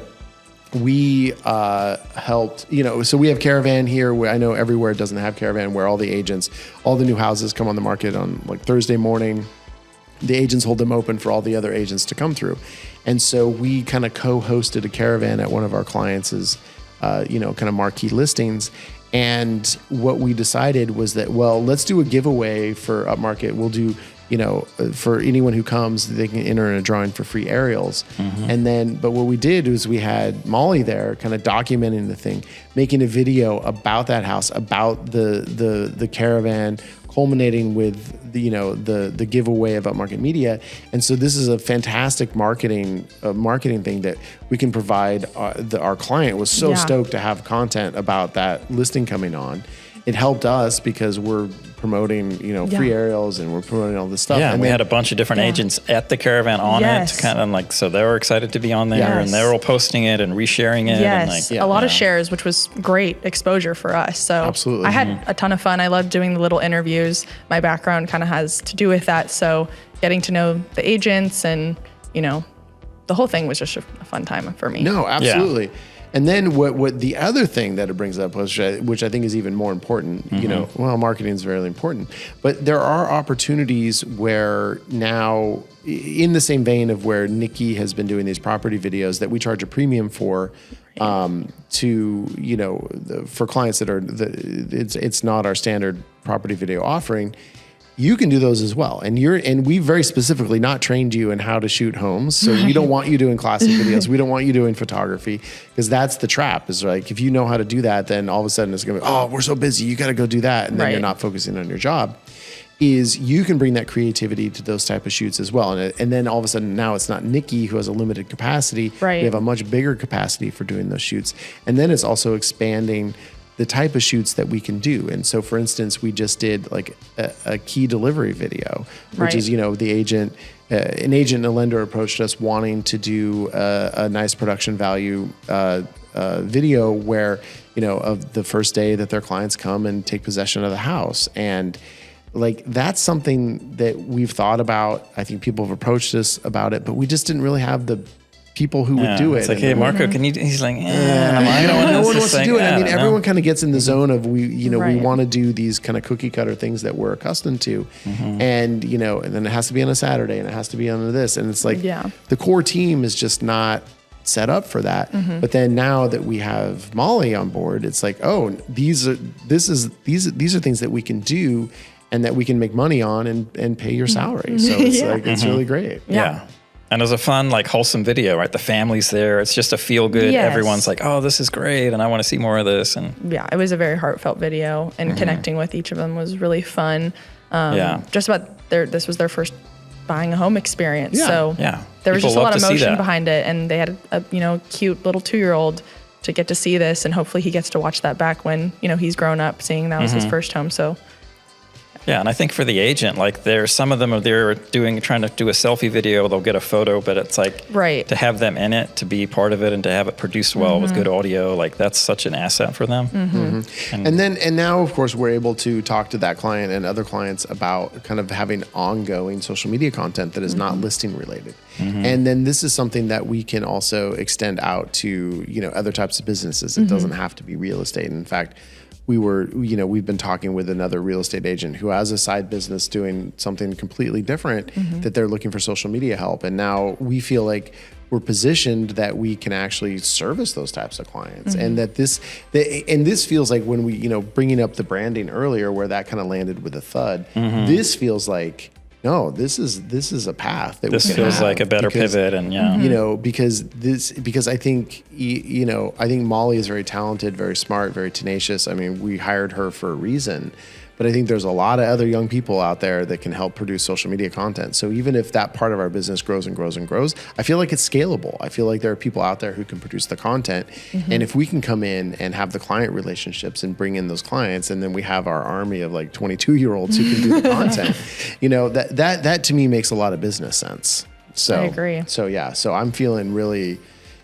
we helped, so we have caravan here where I know everywhere it doesn't have caravan, where all the agents, all the new houses come on the market on like Thursday morning. The agents hold them open for all the other agents to come through. And so we kind of co-hosted a caravan at one of our clients' kind of marquee listings. And what we decided was that, well, let's do a giveaway for Upmarket. We'll do, for anyone who comes, they can enter in a drawing for free aerials. And then, but what we did was we had Molly there kind of documenting the thing, making a video about that house, about the caravan, culminating with the giveaway of Upmarket Media. And so this is a fantastic marketing thing that we can provide. Our client was so stoked to have content about that listing coming on. It helped us because we're promoting, free aerials, and we're promoting all this stuff. Yeah, and we had a bunch of different agents at the caravan on it, kind of like, so they were excited to be on there, and they were all posting it and resharing it. Yes, and a lot of shares, which was great exposure for us. So absolutely, I had a ton of fun. I loved doing the little interviews. My background kind of has to do with that. So getting to know the agents and, the whole thing was just a fun time for me. No, absolutely. Yeah. And then what the other thing that it brings up, which I think is even more important, marketing is very important, but there are opportunities where now, in the same vein of where Nikki has been doing these property videos that we charge a premium for, for clients that are, it's not our standard property video offering. You can do those as well. And we very specifically not trained you in how to shoot homes. So we don't want you doing classic videos. We don't want you doing photography, because that's the trap, is like, if you know how to do that, then all of a sudden it's going to be, oh, we're so busy, you got to go do that. And then you're not focusing on your job. Is you can bring that creativity to those type of shoots as well. And then all of a sudden now it's not Nikki who has a limited capacity. Right. We have a much bigger capacity for doing those shoots. And then it's also expanding the type of shoots that we can do. And so, for instance, we just did like a key delivery video, which is, the agent, an agent and a lender approached us wanting to do a nice production value video where, of the first day that their clients come and take possession of the house. And like, that's something that we've thought about. I think people have approached us about it, but we just didn't really have the people who would do it. It's like, hey, Marco, can you? He's like, no one wants to do it. I mean, everyone kind of gets in the zone of we want to do these kind of cookie cutter things that we're accustomed to, and and then it has to be on a Saturday and it has to be on this, and it's like the core team is just not set up for that. But then now that we have Molly on board, it's like, oh, these are things that we can do and that we can make money on and pay your salary. So it's like it's really great. Yeah. And it was a fun, like, wholesome video, right? The family's there. It's just a feel good. Yes. Everyone's like, oh, this is great, and I want to see more of this. And it was a very heartfelt video, and connecting with each of them was really fun. Just about this was their first buying a home experience. So there was just a lot of emotion behind it, and they had a cute little 2-year-old to get to see this, and hopefully he gets to watch that back when he's grown up, seeing that was his first home. So Yeah, and I think for the agent, like there's some of them are there trying to do a selfie video, they'll get a photo, but it's like to have them in it, to be part of it, and to have it produced well with good audio, like that's such an asset for them. And now, of course, we're able to talk to that client and other clients about kind of having ongoing social media content that is not listing related. And then this is something that we can also extend out to, other types of businesses. It doesn't have to be real estate. And in fact, we've been talking with another real estate agent who has a side business doing something completely different that they're looking for social media help. And now we feel like we're positioned that we can actually service those types of clients. And that this feels like when we, bringing up the branding earlier where that kind of landed with a thud, this feels like, no, this is a path that this we can feels have like a better pivot, and because I think I think Molly is very talented, very smart, very tenacious. I mean, we hired her for a reason, but I think there's a lot of other young people out there that can help produce social media content. So even if that part of our business grows and grows and grows, I feel like it's scalable. I feel like there are people out there who can produce the content, and if we can come in and have the client relationships and bring in those clients, and then we have our army of like 22-year-olds who can do the content, that to me makes a lot of business sense. So I agree. So I'm feeling really,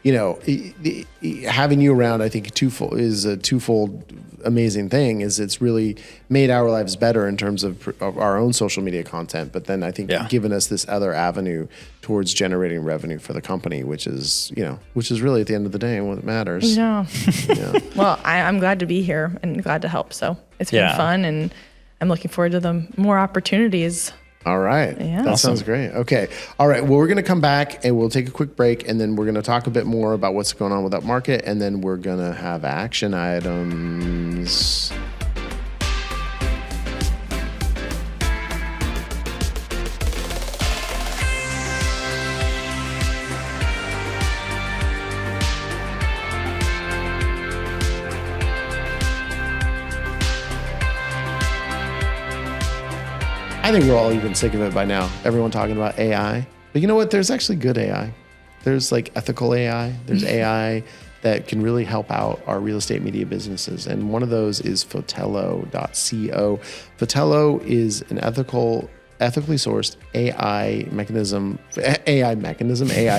having you around, I think is a twofold amazing thing. Is it's really made our lives better in terms of our own social media content, but then I think given us this other avenue towards generating revenue for the company, which is really at the end of the day what matters. Yeah. Well, I'm glad to be here and glad to help. So it's been fun, and I'm looking forward to the more opportunities. All right. Yeah. That sounds great. Okay. All right. Well, we're going to come back and we'll take a quick break, and then we're going to talk a bit more about what's going on with Upmarket, and then we're going to have action items. I think we're all even sick of it by now. Everyone talking about AI. But you know what? There's actually good AI. There's like ethical AI. There's AI that can really help out our real estate media businesses. And one of those is Fotello.co. Fotello is an ethical ethically sourced AI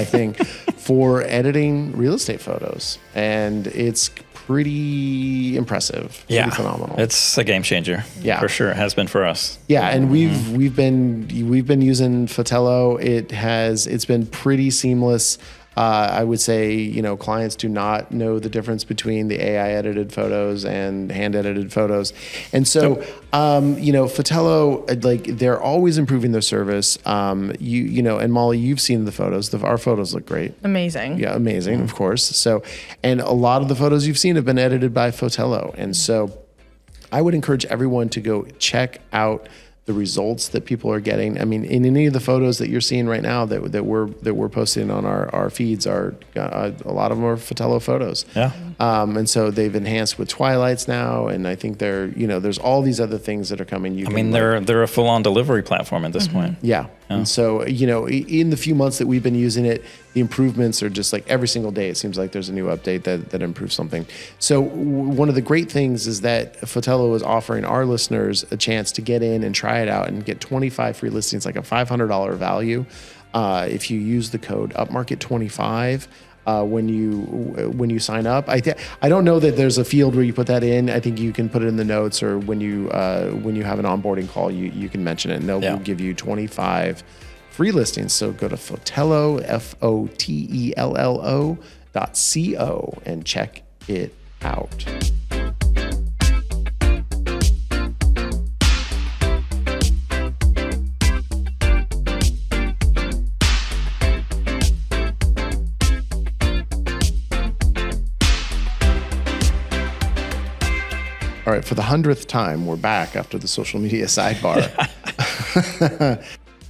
thing for editing real estate photos. And it's pretty impressive. Pretty phenomenal. It's a game changer. Yeah. For sure. It has been for us. Yeah. And we've been using Fotello. It's been pretty seamless. I would say, clients do not know the difference between the AI edited photos and hand edited photos. And so, Fotello, like they're always improving their service. And Molly, you've seen the photos. Our photos look great. Amazing. Yeah. Amazing. Of course. So, and a lot of the photos you've seen have been edited by Fotello. And so I would encourage everyone to go check out the results that people are getting. I mean, in any of the photos that you're seeing right now that we're posting on our feeds are a lot of them are Fotello photos. Yeah. And so they've enhanced with twilights now, and I think there's all these other things that are coming. They're a full-on delivery platform at this point. Yeah. And so, in the few months that we've been using it, the improvements are just like every single day. It seems like there's a new update that improves something. So one of the great things is that Fotello is offering our listeners a chance to get in and try it out and get 25 free listings, like a $500 value. If you use the code Upmarket25, when you sign up. I don't know that there's a field where you put that in. I think you can put it in the notes, or when you have an onboarding call, you can mention it, and they'll give you 25 free listings. So go to Fotello, Fotello.co, and check it out. All right, for the 100th time, we're back after the social media sidebar.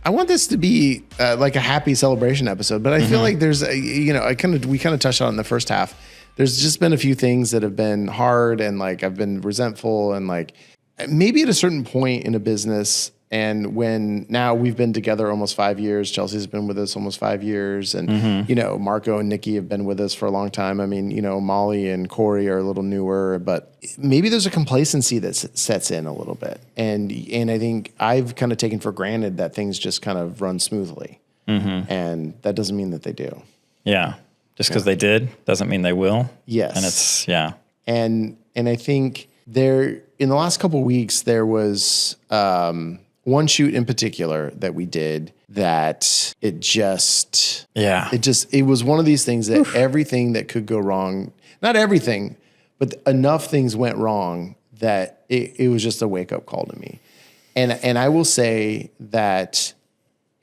I want this to be like a happy celebration episode, but I feel like there's, we kind of touched on it in the first half. There's just been a few things that have been hard, and like I've been resentful, and like maybe at a certain point in a business, And when now we've been together almost 5 years, Chelsea's been with us almost 5 years. And, Marco and Nikki have been with us for a long time. I mean, Molly and Corey are a little newer, but maybe there's a complacency that sets in a little bit. And I think I've kind of taken for granted that things just kind of run smoothly. And that doesn't mean that they do. Yeah. Just because they did doesn't mean they will. Yes. And it's, yeah. And I think in the last couple of weeks, there was one shoot in particular that we did that it was one of these things that everything that could go wrong, not everything, but enough things went wrong that it was just a wake up call to me. And I will say that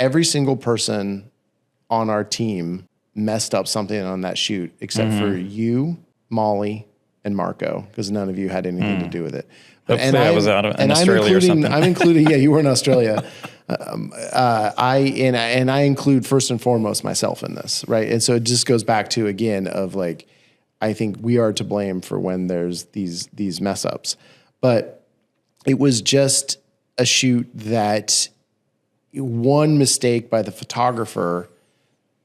every single person on our team messed up something on that shoot, except for you, Molly, and Marco, because none of you had anything to do with it. Hopefully I was out in Australia or something. I'm including, yeah, you were in Australia. I include first and foremost myself in this, right? And so it just goes back to, again, of like, I think we are to blame for when there's these mess ups. But it was just a shoot that one mistake by the photographer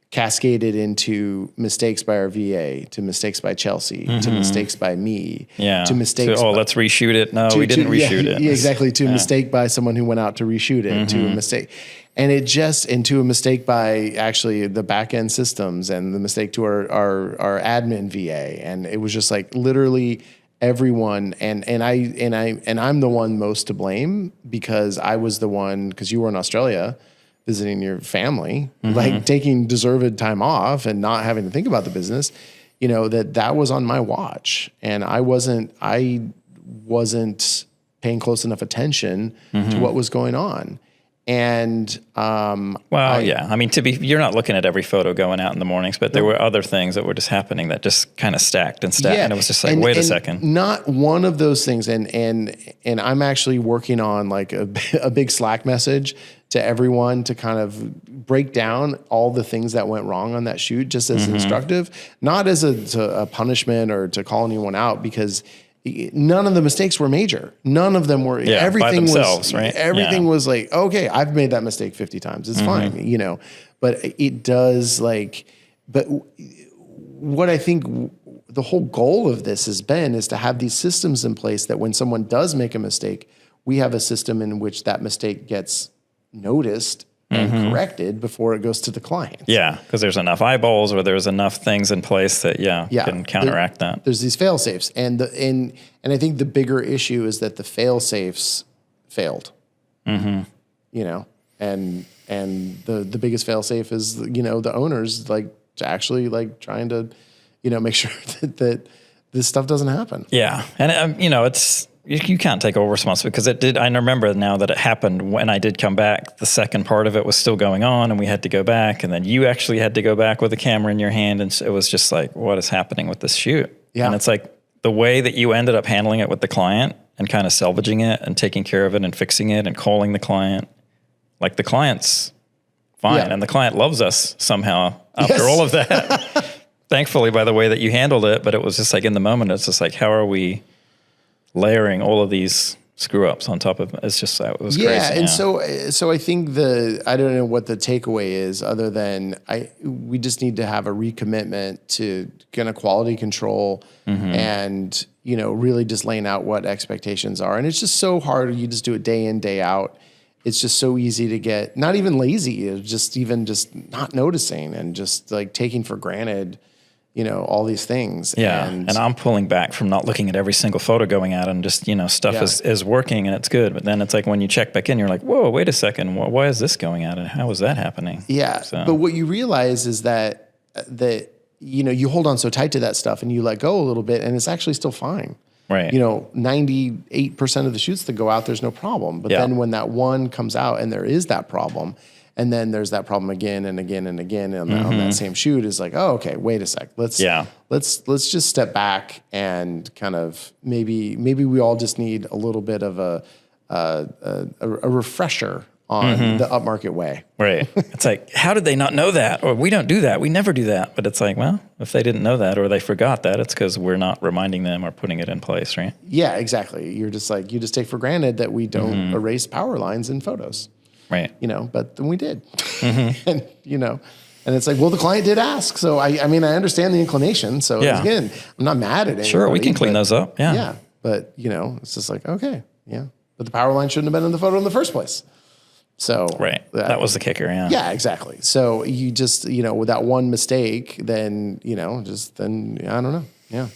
cascaded into mistakes by our VA, to mistakes by Chelsea, to mistakes by me, to mistakes. Let's reshoot it. No, we didn't reshoot it. Yeah, exactly. To a mistake by someone who went out to reshoot it, to a mistake. And into a mistake by actually the back end systems, and the mistake to our admin VA. And it was just like literally everyone. And I'm the one most to blame, because I was the one, because you were in Australia visiting your family, like taking deserved time off and not having to think about the business, that was on my watch. And I wasn't paying close enough attention to what was going on. And, you're not looking at every photo going out in the mornings, but there were other things that were just happening that just kind of stacked and stacked. Yeah. And it was just like, wait a second. Not one of those things. And I'm actually working on like a big Slack message to everyone to kind of break down all the things that went wrong on that shoot, just as instructive, not as a punishment or to call anyone out, because none of the mistakes were major. None of them were, everything by themselves, right? Everything was like, okay, I've made that mistake 50 times. It's fine, but it does but what I think the whole goal of this is to have these systems in place that when someone does make a mistake, we have a system in which that mistake gets noticed and corrected before it goes to the client. Yeah, because there's enough eyeballs, or there's enough things in place that can counteract that. There's these fail safes, and I think the bigger issue is that the fail safes failed. And the biggest fail safe is the owners actually trying to make sure that this stuff doesn't happen. Yeah, and it's. You can't take over responsibility, because it did. I remember now that it happened when I did come back. The second part of it was still going on, and we had to go back. And then you actually had to go back with a camera in your hand, and it was just like, what is happening with this shoot? Yeah. And it's like the way that you ended up handling it with the client and kind of salvaging it and taking care of it and fixing it and calling the client. Like, the client's fine, and the client loves us somehow after all of that. Thankfully, by the way that you handled it, but it was just like in the moment, it's just like, how are we layering all of these screw ups on top of it? It's just, it was crazy. And so I think I don't know what the takeaway is, other than we just need to have a recommitment to kind of quality control and, really just laying out what expectations are. And it's just so hard. You just do it day in, day out. It's just so easy to get not even lazy, it's just not noticing and just like taking for granted all these things. Yeah. And I'm pulling back from not looking at every single photo going out, and just, stuff is working and it's good. But then it's like when you check back in, you're like, whoa, wait a second. Why is this going out? And how is that happening? Yeah. But what you realize is that you hold on so tight to that stuff and you let go a little bit, and it's actually still fine. Right. 98% of the shoots that go out, there's no problem. But then when that one comes out and there is that problem, and then there's that problem again and again and again on that same shoot, is like, oh, okay, wait a sec. Let's just step back and kind of maybe we all just need a little bit of a refresher on the upmarket way. Right. It's like, how did they not know that? Or we don't do that. We never do that. But it's like, well, if they didn't know that or they forgot that, it's because we're not reminding them or putting it in place, right? Yeah, exactly. You're just like, you just take for granted that we don't erase power lines in photos. Right. But then we did. And, and it's like, well, the client did ask. So I mean, I understand the inclination. So again, I'm not mad at it. Sure, we can clean those up. Yeah. Yeah. But, it's just like, okay, yeah. But the power line shouldn't have been in the photo in the first place. So right, that was the kicker. Yeah, yeah, exactly. So you just with that one mistake, then I don't know. Yeah.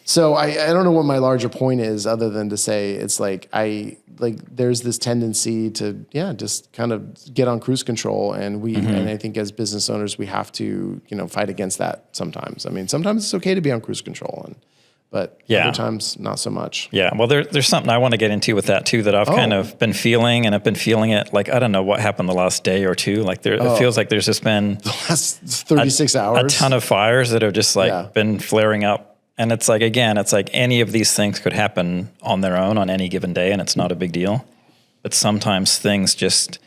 So I don't know what my larger point is, other than to say it's like there's this tendency to just kind of get on cruise control, and and I think as business owners we have to fight against that sometimes. I mean, sometimes it's okay to be on cruise control, but other times not so much. Yeah. Well, there's something I want to get into with that too, that I've kind of been feeling, and I've been feeling it. Like, I don't know what happened the last day or two. Like it feels like there's just been the last 36 hours, a ton of fires that have just been flaring up. And it's like, again, it's like any of these things could happen on their own on any given day, and it's not a big deal. But sometimes things just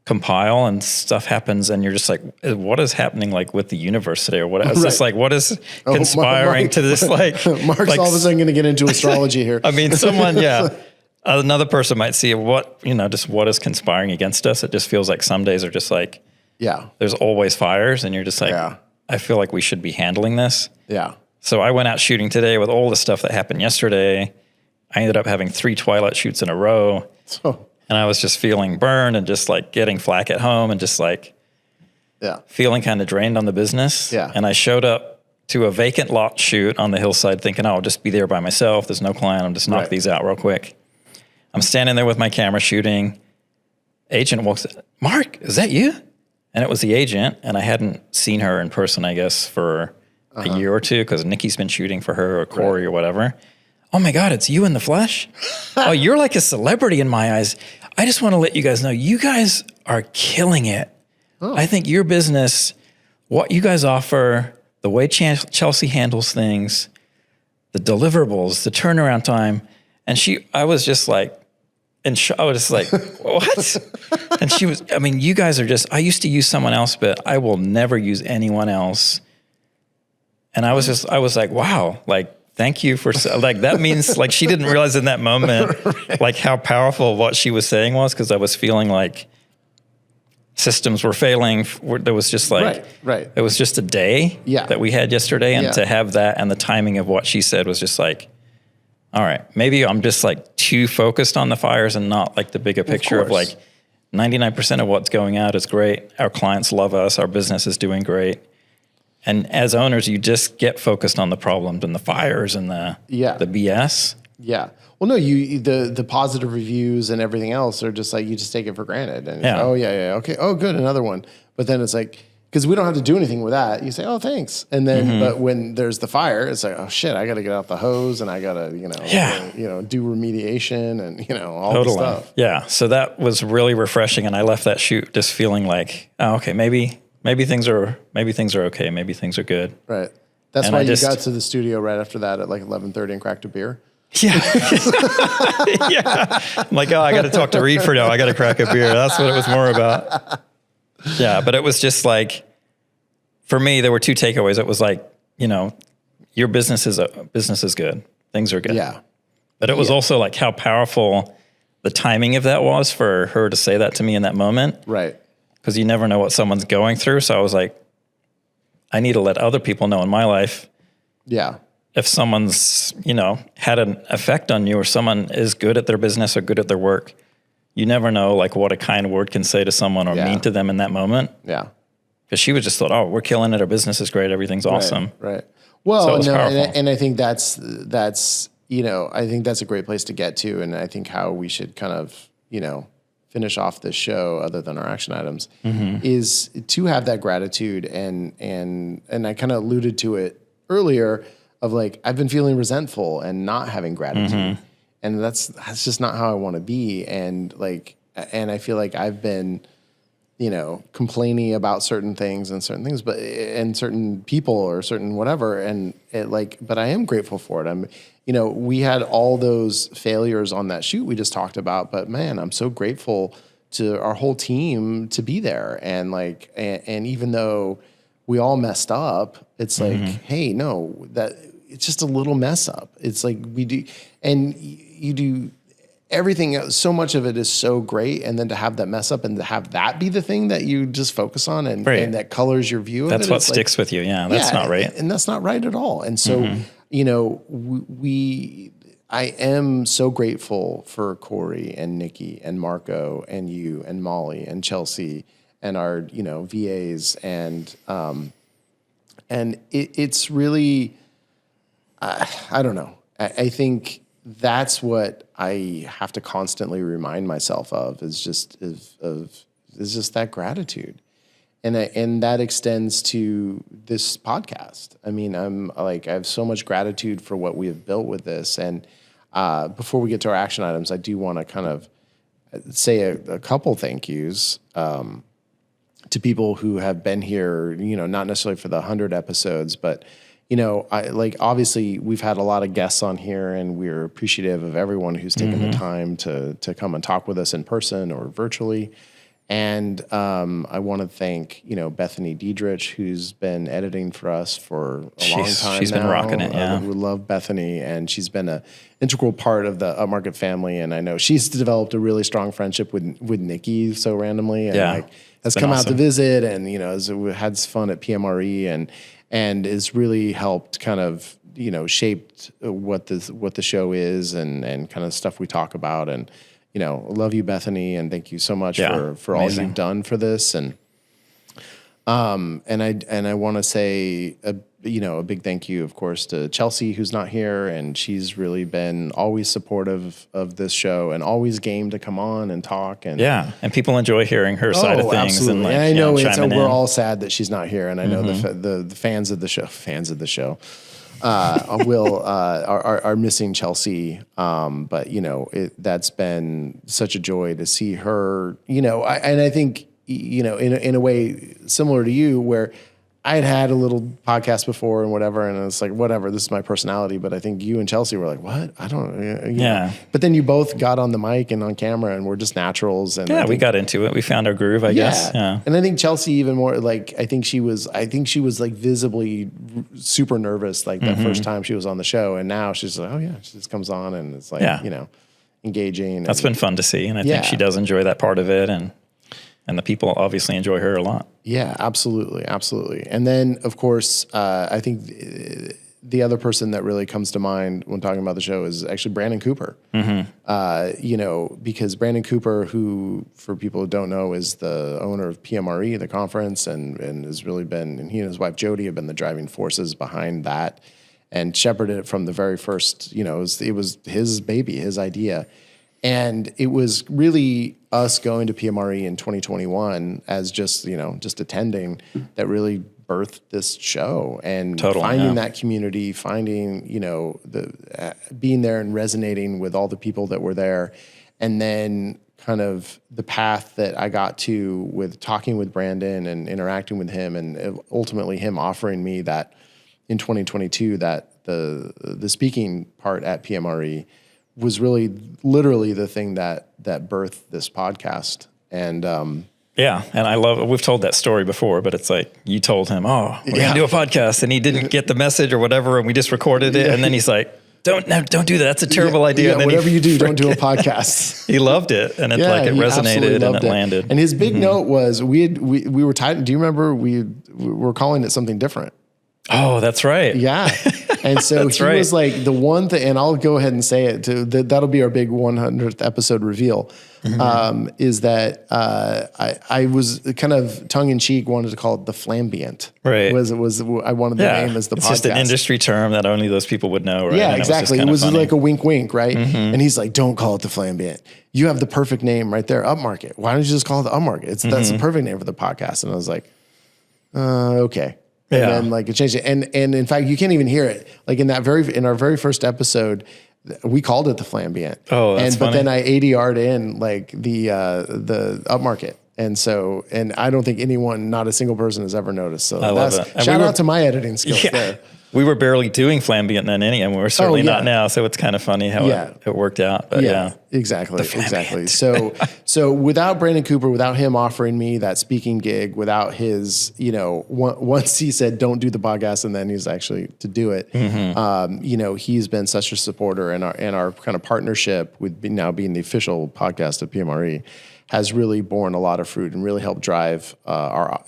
compile and stuff happens, and you're just like, what is happening with the universe today, or what? It's just like, what is conspiring to this? Mark's all of a sudden going to get into astrology here. I mean, another person might see just what is conspiring against us. It just feels like some days are just like, there's always fires, and you're just like, I feel like we should be handling this. Yeah. So I went out shooting today with all the stuff that happened yesterday. I ended up having 3 twilight shoots in a row. And I was just feeling burned and just getting flack at home and just feeling kind of drained on the business. Yeah. And I showed up to a vacant lot shoot on the hillside thinking, I'll just be there by myself. There's no client. I'm just knock these out real quick. I'm standing there with my camera shooting. Agent walks in. Mark, is that you? And it was the agent. And I hadn't seen her in person, I guess, for a year or two, because Nikki's been shooting for her or Corey or whatever. Oh my God, it's you in the flesh? Oh, you're like a celebrity in my eyes. I just want to let you guys know, you guys are killing it. Oh. I think your business, what you guys offer, the way Chelsea handles things, the deliverables, the turnaround time. And I was just like, I was just like, what? And she was, I mean, you guys are just, I used to use someone else, but I will never use anyone else. And I was like, wow, thank you for, that means, she didn't realize in that moment, how powerful what she was saying was, because I was feeling like systems were failing. There was just it was just a day that we had yesterday. And to have that and the timing of what she said was just like, all right, maybe I'm just too focused on the fires and not the bigger picture of 99% of what's going out is great. Our clients love us. Our business is doing great. And as owners, you just get focused on the problems and the fires and the BS. Yeah. Well, no, the positive reviews and everything else are just you just take it for granted. And okay. Oh, good, another one. But then it's because we don't have to do anything with that. You say, oh, thanks. And then, but when there's the fire, it's like, oh shit, I got to get out the hose and I got to, do remediation and, all the stuff. Yeah. So that was really refreshing. And I left that shoot just feeling like, oh, okay, maybe things are okay. Maybe things are good. Right. That's why you got to the studio right after that at 11:30 and cracked a beer. Yeah. Yeah. I'm like, oh, I got to talk to Reed for now. I got to crack a beer. That's what it was more about. Yeah. But it was just for me, there were 2 takeaways. It was your business is good. Things are good. Yeah. But it was also how powerful the timing of that was for her to say that to me in that moment. Right. Because you never know what someone's going through. So I was like, I need to let other people know in my life. Yeah. If someone's, had an effect on you, or someone is good at their business or good at their work, you never know what a kind word can say to someone or mean to them in that moment. Yeah. Because she was just thought, oh, we're killing it. Our business is great. Everything's awesome. Right. Well, so and I think that's I think that's a great place to get to. And I think how we should kind of, finish off this show, other than our action items, is to have that gratitude. And I kind of alluded to it earlier of I've been feeling resentful and not having gratitude. And that's just not how I want to be. And and I feel like I've been, complaining about certain things, but and certain people or certain whatever. And but I am grateful for it. we had all those failures on that shoot we just talked about, but man, I'm so grateful our whole team to be there. And like, and even though we all messed up, it's like, hey, no, that it's just a little mess up. It's like we do, and you do everything else, so much of it is so great. And then to have that mess up and to have that be the thing that you just focus on and that colors your view of it. That's what sticks with you. Yeah. That's not right. And that's not right at all. And so, you know, I am so grateful for Corey and Nikki and Marco and you and Molly and Chelsea and our, you know, VAs. And it's really, I don't know. I think that's what I have to constantly remind myself of is just that gratitude. And that extends to this podcast. I mean, I have so much gratitude for what we have built with this. And before we get to our action items, I do want to kind of say a couple thank yous to people who have been here, you know, not necessarily for the 100 episodes, but you know, obviously we've had a lot of guests on here, and we're appreciative of everyone who's taken the time to come and talk with us in person or virtually. And I want to thank, you know, Bethany Diedrich, who's been editing for us for a long time. She's been rocking it, yeah. We love Bethany, and she's been an integral part of the Upmarket family. And I know she's developed a really strong friendship with Nikki so randomly, and has come out to visit, and you know, has had fun at PMRE, and has really helped kind of, you know, shaped what the show is and kind of stuff we talk about. And you know, love you, Bethany, and thank you so much for all you've done for this. And I want to say a big thank you, of course, to Chelsea, who's not here, and she's really been always supportive of this show and always game to come on and talk. And and people enjoy hearing her side of things. Absolutely. And, and I know we're all sad that she's not here, and I know the fans of the show are missing Chelsea. But you know, that's been such a joy to see her, you know, I think, you know, in a way similar to you, where I had a little podcast before and whatever, and it's like, whatever, this is my personality. But I think you and Chelsea were like, what? I don't know. Yeah. But then you both got on the mic and on camera, and we're just naturals. And we got into it. We found our groove, I guess. Yeah. And I think Chelsea even more, like, I think she was like visibly super nervous, like that first time she was on the show. And now she's like, oh yeah, she just comes on and it's like, you know, engaging. That's been fun to see. And I think she does enjoy that part of it. And the people obviously enjoy her a lot. Yeah, absolutely. Absolutely. And then, of course, I think the other person that really comes to mind when talking about the show is actually Brandon Cooper. You know, because Brandon Cooper, who, for people who don't know, is the owner of PMRE, the conference, and has really been, and he and his wife Jody have been the driving forces behind that and shepherded it from the very first, you know, it was his baby, his idea. And it was really us going to PMRE in 2021 as just attending that really birthed this show, and finding that community, finding, you know, being there and resonating with all the people that were there. And then kind of the path that I got to with talking with Brandon and interacting with him, and ultimately him offering me that in 2022, that the speaking part at PMRE was really literally the thing that birthed this podcast. And and I love, we've told that story before, but it's like, you told him, we're gonna do a podcast, and he didn't get the message or whatever, and we just recorded it, and then he's like, don't do that. That's a terrible idea. And then whatever you do, don't do a podcast. He loved it, and it it resonated and it landed. And his big note was we were tied. Do you remember we were calling it something different? Oh, that's right. Yeah. And so he was like the one thing, and I'll go ahead and say it too, that'll be our big 100th episode reveal, is that I was kind of tongue in cheek wanted to call it the Flambient. Right. I wanted the name as the podcast. It's just an industry term that only those people would know, right? Yeah, exactly. It was like a wink, wink, right? And he's like, don't call it the Flambient. You have the perfect name right there, Upmarket. Why don't you just call it the Upmarket? That's the perfect name for the podcast. And I was like, okay. And then like it changed it. And in fact, you can't even hear it. Like in our very first episode, we called it the Flambient. Oh, that's funny. But then I ADR'd in like the Upmarket. And so, and I don't think not a single person has ever noticed. So I love it. Shout out to my editing skills there. We were barely doing Flambient then and we're certainly not now. So it's kind of funny how it worked out. But Exactly. So without Brandon Cooper, without him offering me that speaking gig, without his, once he said, don't do the podcast, and then he's actually to do it, he's been such a supporter, and our kind of partnership with now being the official podcast of PMRE has really borne a lot of fruit and really helped drive our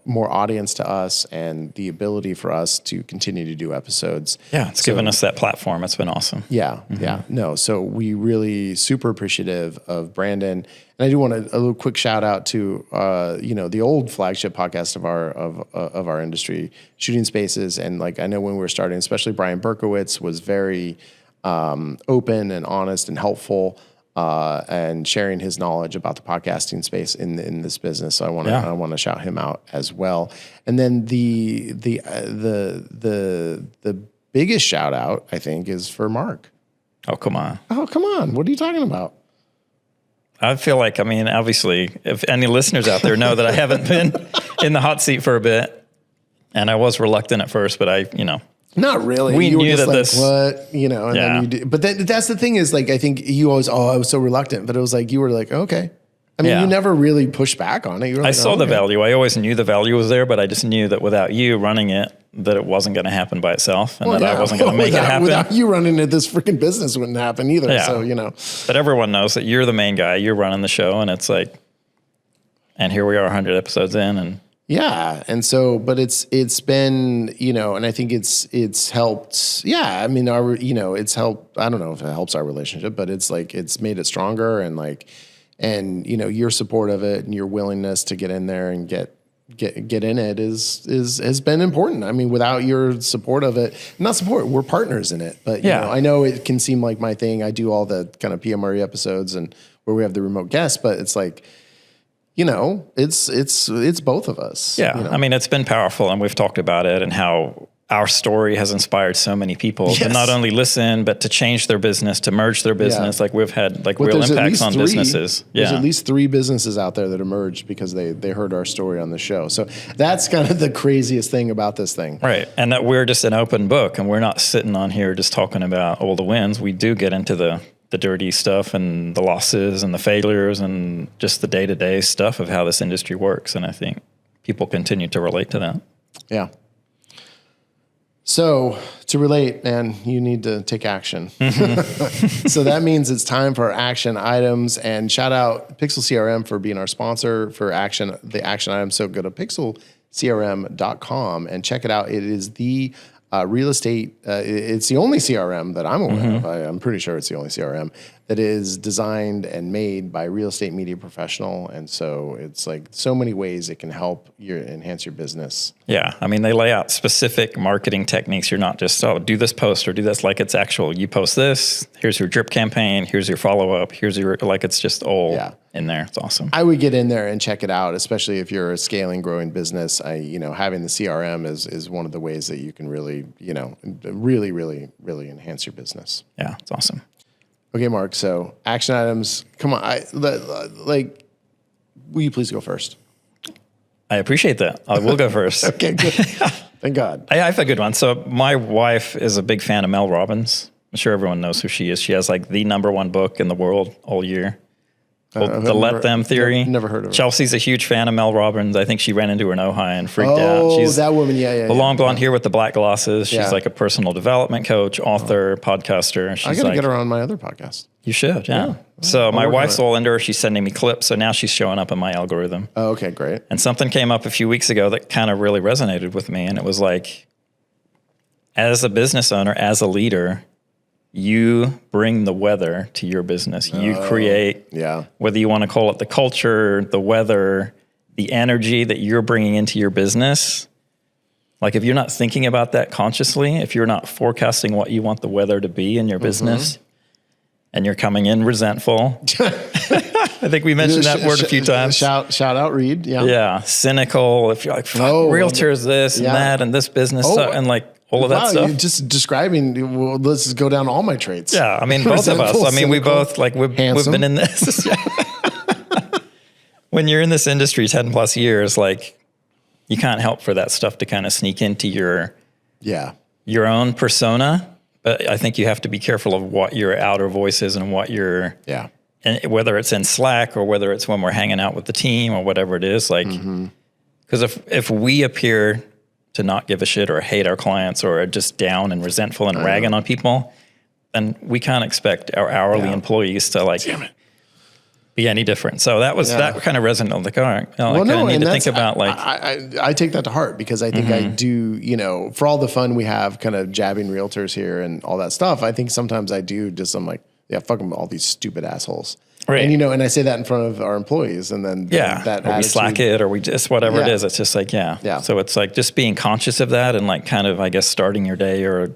more audience to us and the ability for us to continue to do episodes. Yeah, it's given us that platform. It's been awesome. Yeah, No, so we really super appreciative of Brandon, and I do want a little quick shout out to the old flagship podcast of our industry, Shooting Spaces, and like I know when we were starting, especially Brian Berkowitz was very open and honest and helpful. And sharing his knowledge about the podcasting space in this business. So I want to shout him out as well. And then the biggest shout out, I think, is for Mark. Oh, come on. What are you talking about? I feel like, obviously, if any listeners out there know that I haven't been in the hot seat for a bit, and I was reluctant at first, but not really. We knew that what, and then you did. But that's the thing is, like, I think you always, I was so reluctant, but it was like, you were like, okay. You never really pushed back on it. You were like, I saw the value. I always knew the value was there, but I just knew that without you running it, that it wasn't going to happen by itself, and I wasn't going to make it happen. Without you running it, this freaking business wouldn't happen either. Yeah. So, But everyone knows that you're the main guy. You're running the show, and it's like, and here we are 100 episodes in, and yeah. And so, but it's been, and I think it's helped. Yeah. It's helped. I don't know if it helps our relationship, but it's like, it's made it stronger, and your support of it and your willingness to get in there and get in it has been important. Without your support of it, not support, we're partners in it, but I know it can seem like my thing. I do all the kind of PMRE episodes and where we have the remote guests, but it's like, it's both of us. Yeah. It's been powerful, and we've talked about it and how our story has inspired so many people to not only listen, but to change their business, to merge their business. Yeah. Like we've had real impacts on businesses. There's at least 3 businesses out there that emerged because they heard our story on the show. So that's kind of the craziest thing about this thing. Right. And that we're just an open book, and we're not sitting on here just talking about all the wins. We do get into the dirty stuff and the losses and the failures and just the day-to-day stuff of how this industry works. And I think people continue to relate to that. Yeah. So to relate, man, you need to take action. Mm-hmm. So that means it's time for our action items, and shout out Pixel CRM for being our sponsor for the action items. So go to pixelcrm.com and check it out. It is the real estate, it's the only CRM that I'm aware of. I'm pretty sure it's the only CRM that is designed and made by a real estate media professional. And so it's like so many ways it can help enhance your business. Yeah. They lay out specific marketing techniques. You're not just, do this post or do this, like it's actual, you post this, here's your drip campaign, here's your follow-up, here's your, like it's just all in there. It's awesome. I would get in there and check it out, especially if you're a scaling, growing business. Having the CRM is one of the ways that you can really, really, really, really enhance your business. Yeah, it's awesome. Okay, Mark. So action items. Come on. Will you please go first? I appreciate that. I will go first. Okay, good. Thank God. I have a good one. So my wife is a big fan of Mel Robbins. I'm sure everyone knows who she is. She has like the #1 book in the world all year. The Let Them Theory. Never heard of her. Chelsea's a huge fan of Mel Robbins. I think she ran into her in Ojai and freaked out. She's that woman. Yeah. The long blonde hair with the black glasses. She's like a personal development coach, author, podcaster. I got to get her on my other podcast. You should, yeah. So my wife's all into her. She's sending me clips. So now she's showing up in my algorithm. Oh, okay, great. And something came up a few weeks ago that kind of really resonated with me. And it was like, as a business owner, as a leader, you bring the weather to your business. You create, whether you want to call it the culture, the weather, the energy that you're bringing into your business. Like if you're not thinking about that consciously, if you're not forecasting what you want the weather to be in your business, and you're coming in resentful. I think we mentioned that word a few times. Shout out, Reed. Yeah. Yeah. Cynical. If you're like, realtors this and that and this business and like all of that stuff. You're just describing, well, let's just go down all my traits. Yeah. Both of us. We both, like we've been in this. When you're in this industry 10 plus years, like you can't help for that stuff to kind of sneak into your own persona. But I think you have to be careful of what your outer voice is and what your, and whether it's in Slack or whether it's when we're hanging out with the team or whatever it is, like, because if we appear to not give a shit or hate our clients or are just down and resentful and ragging on people, then we can't expect our hourly employees to like be any different. So that kind of resonated on the car. I need to think about like, I take that to heart because I think I do, for all the fun we have kind of jabbing realtors here and all that stuff, I think sometimes I do I'm like, fuck them, all these stupid assholes. Right. And, and I say that in front of our employees and then that or we slack it or we just, whatever it is, it's just like, So it's like just being conscious of that and like kind of, I guess, starting your day or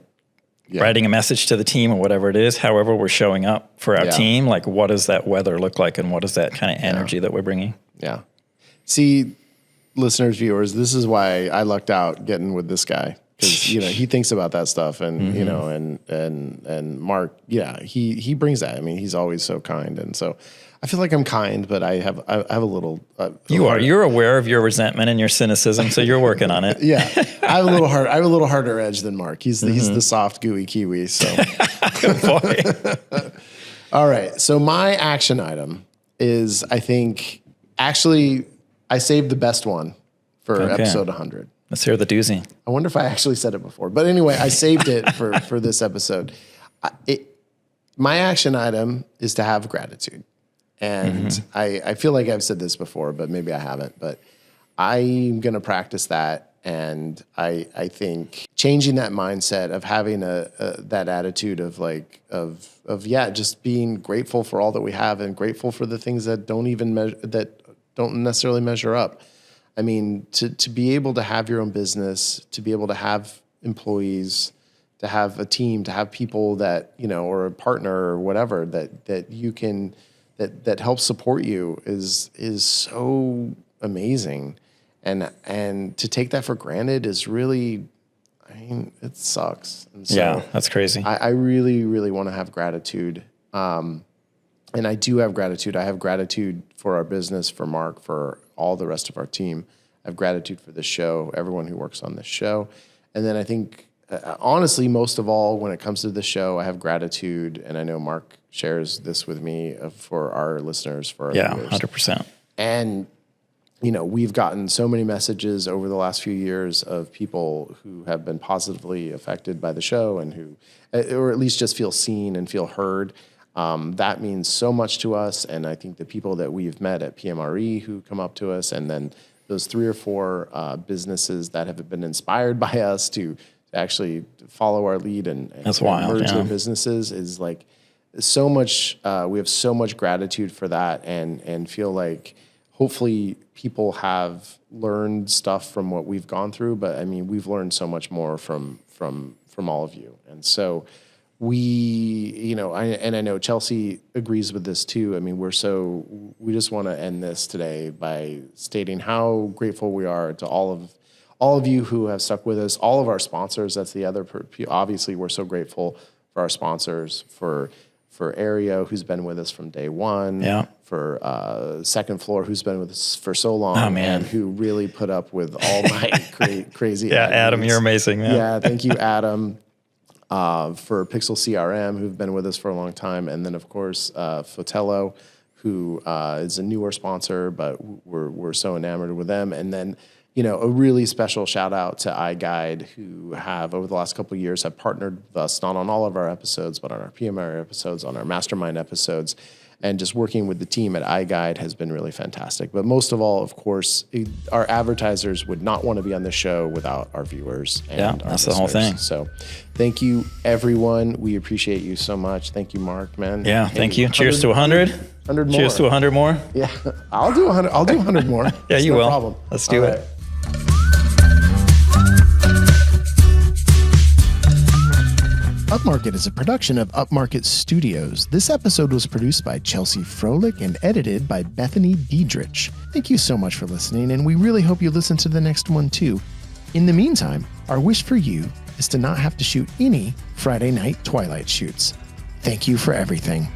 writing a message to the team or whatever it is, however we're showing up for our team, like what does that weather look like and what is that kind of energy that we're bringing? Yeah. See, listeners, viewers, this is why I lucked out getting with this guy because, he thinks about that stuff and, and Mark, he brings that. I mean, he's always so kind. And so I feel like I'm kind, but I have a little. You're aware of your resentment and your cynicism, so you're working on it. I have a little harder edge than Mark. He's the soft, gooey Kiwi. So, good boy. All right. So my action item is, I think, actually, I saved the best one for episode 100. Let's hear the doozy. I wonder if I actually said it before, but anyway, I saved it for this episode. My action item is to have gratitude. And I feel like I've said this before, but maybe I haven't. But I'm going to practice that. And I think changing that mindset of having that attitude of like, just being grateful for all that we have and grateful for the things that don't necessarily measure up. I mean, to be able to have your own business, to be able to have employees, to have a team, to have people that, or a partner or whatever that you can, that helps support you is so amazing. And to take that for granted is really, it sucks. And so that's crazy. I really, really want to have gratitude. And I do have gratitude. I have gratitude for our business, for Mark, for all the rest of our team. I have gratitude for this show, everyone who works on this show. And then I think, honestly, most of all, when it comes to the show, I have gratitude. And I know Mark shares this with me for our listeners, for our viewers. 100%. And, we've gotten so many messages over the last few years of people who have been positively affected by the show and who, or at least just feel seen and feel heard. That means so much to us. And I think the people that we've met at PMRE who come up to us, and then those 3 or 4 businesses that have been inspired by us to actually follow our lead and merge their businesses is like so much. We have so much gratitude for that and feel like hopefully people have learned stuff from what we've gone through. But I mean, we've learned so much more from all of you. And so we, I know Chelsea agrees with this too. I mean, we just want to end this today by stating how grateful we are to all of you who have stuck with us, all of our sponsors. That's the other, obviously we're so grateful for our sponsors, for Aereo, who's been with us from day one, for Second Floor, who's been with us for so long, and who really put up with all my crazy. Adam, you're amazing, man. Yeah, thank you, Adam. For Pixel CRM, who've been with us for a long time. And then, of course, Fotello, who is a newer sponsor, but we're so enamored with them. And then, a really special shout out to iGuide, who have, over the last couple of years, have partnered with us, not on all of our episodes, but on our PMR episodes, on our Mastermind episodes. And just working with the team at iGuide has been really fantastic. But most of all, of course, our advertisers would not want to be on the show without our viewers. And our that's listeners. The whole thing. So thank you, everyone. We appreciate you so much. Thank you, Mark, man. Yeah, thank you. Cheers to 100. 100 more. Cheers to 100 more. Yeah, I'll do 100. I'll do 100 more. Yeah, you no will. Problem. Let's do it. Upmarket is a production of Upmarket Studios. This episode was produced by Chelsea Froelich and edited by Bethany Diedrich. Thank you so much for listening, and we really hope you listen to the next one too. In the meantime, our wish for you is to not have to shoot any Friday night Twilight shoots. Thank you for everything.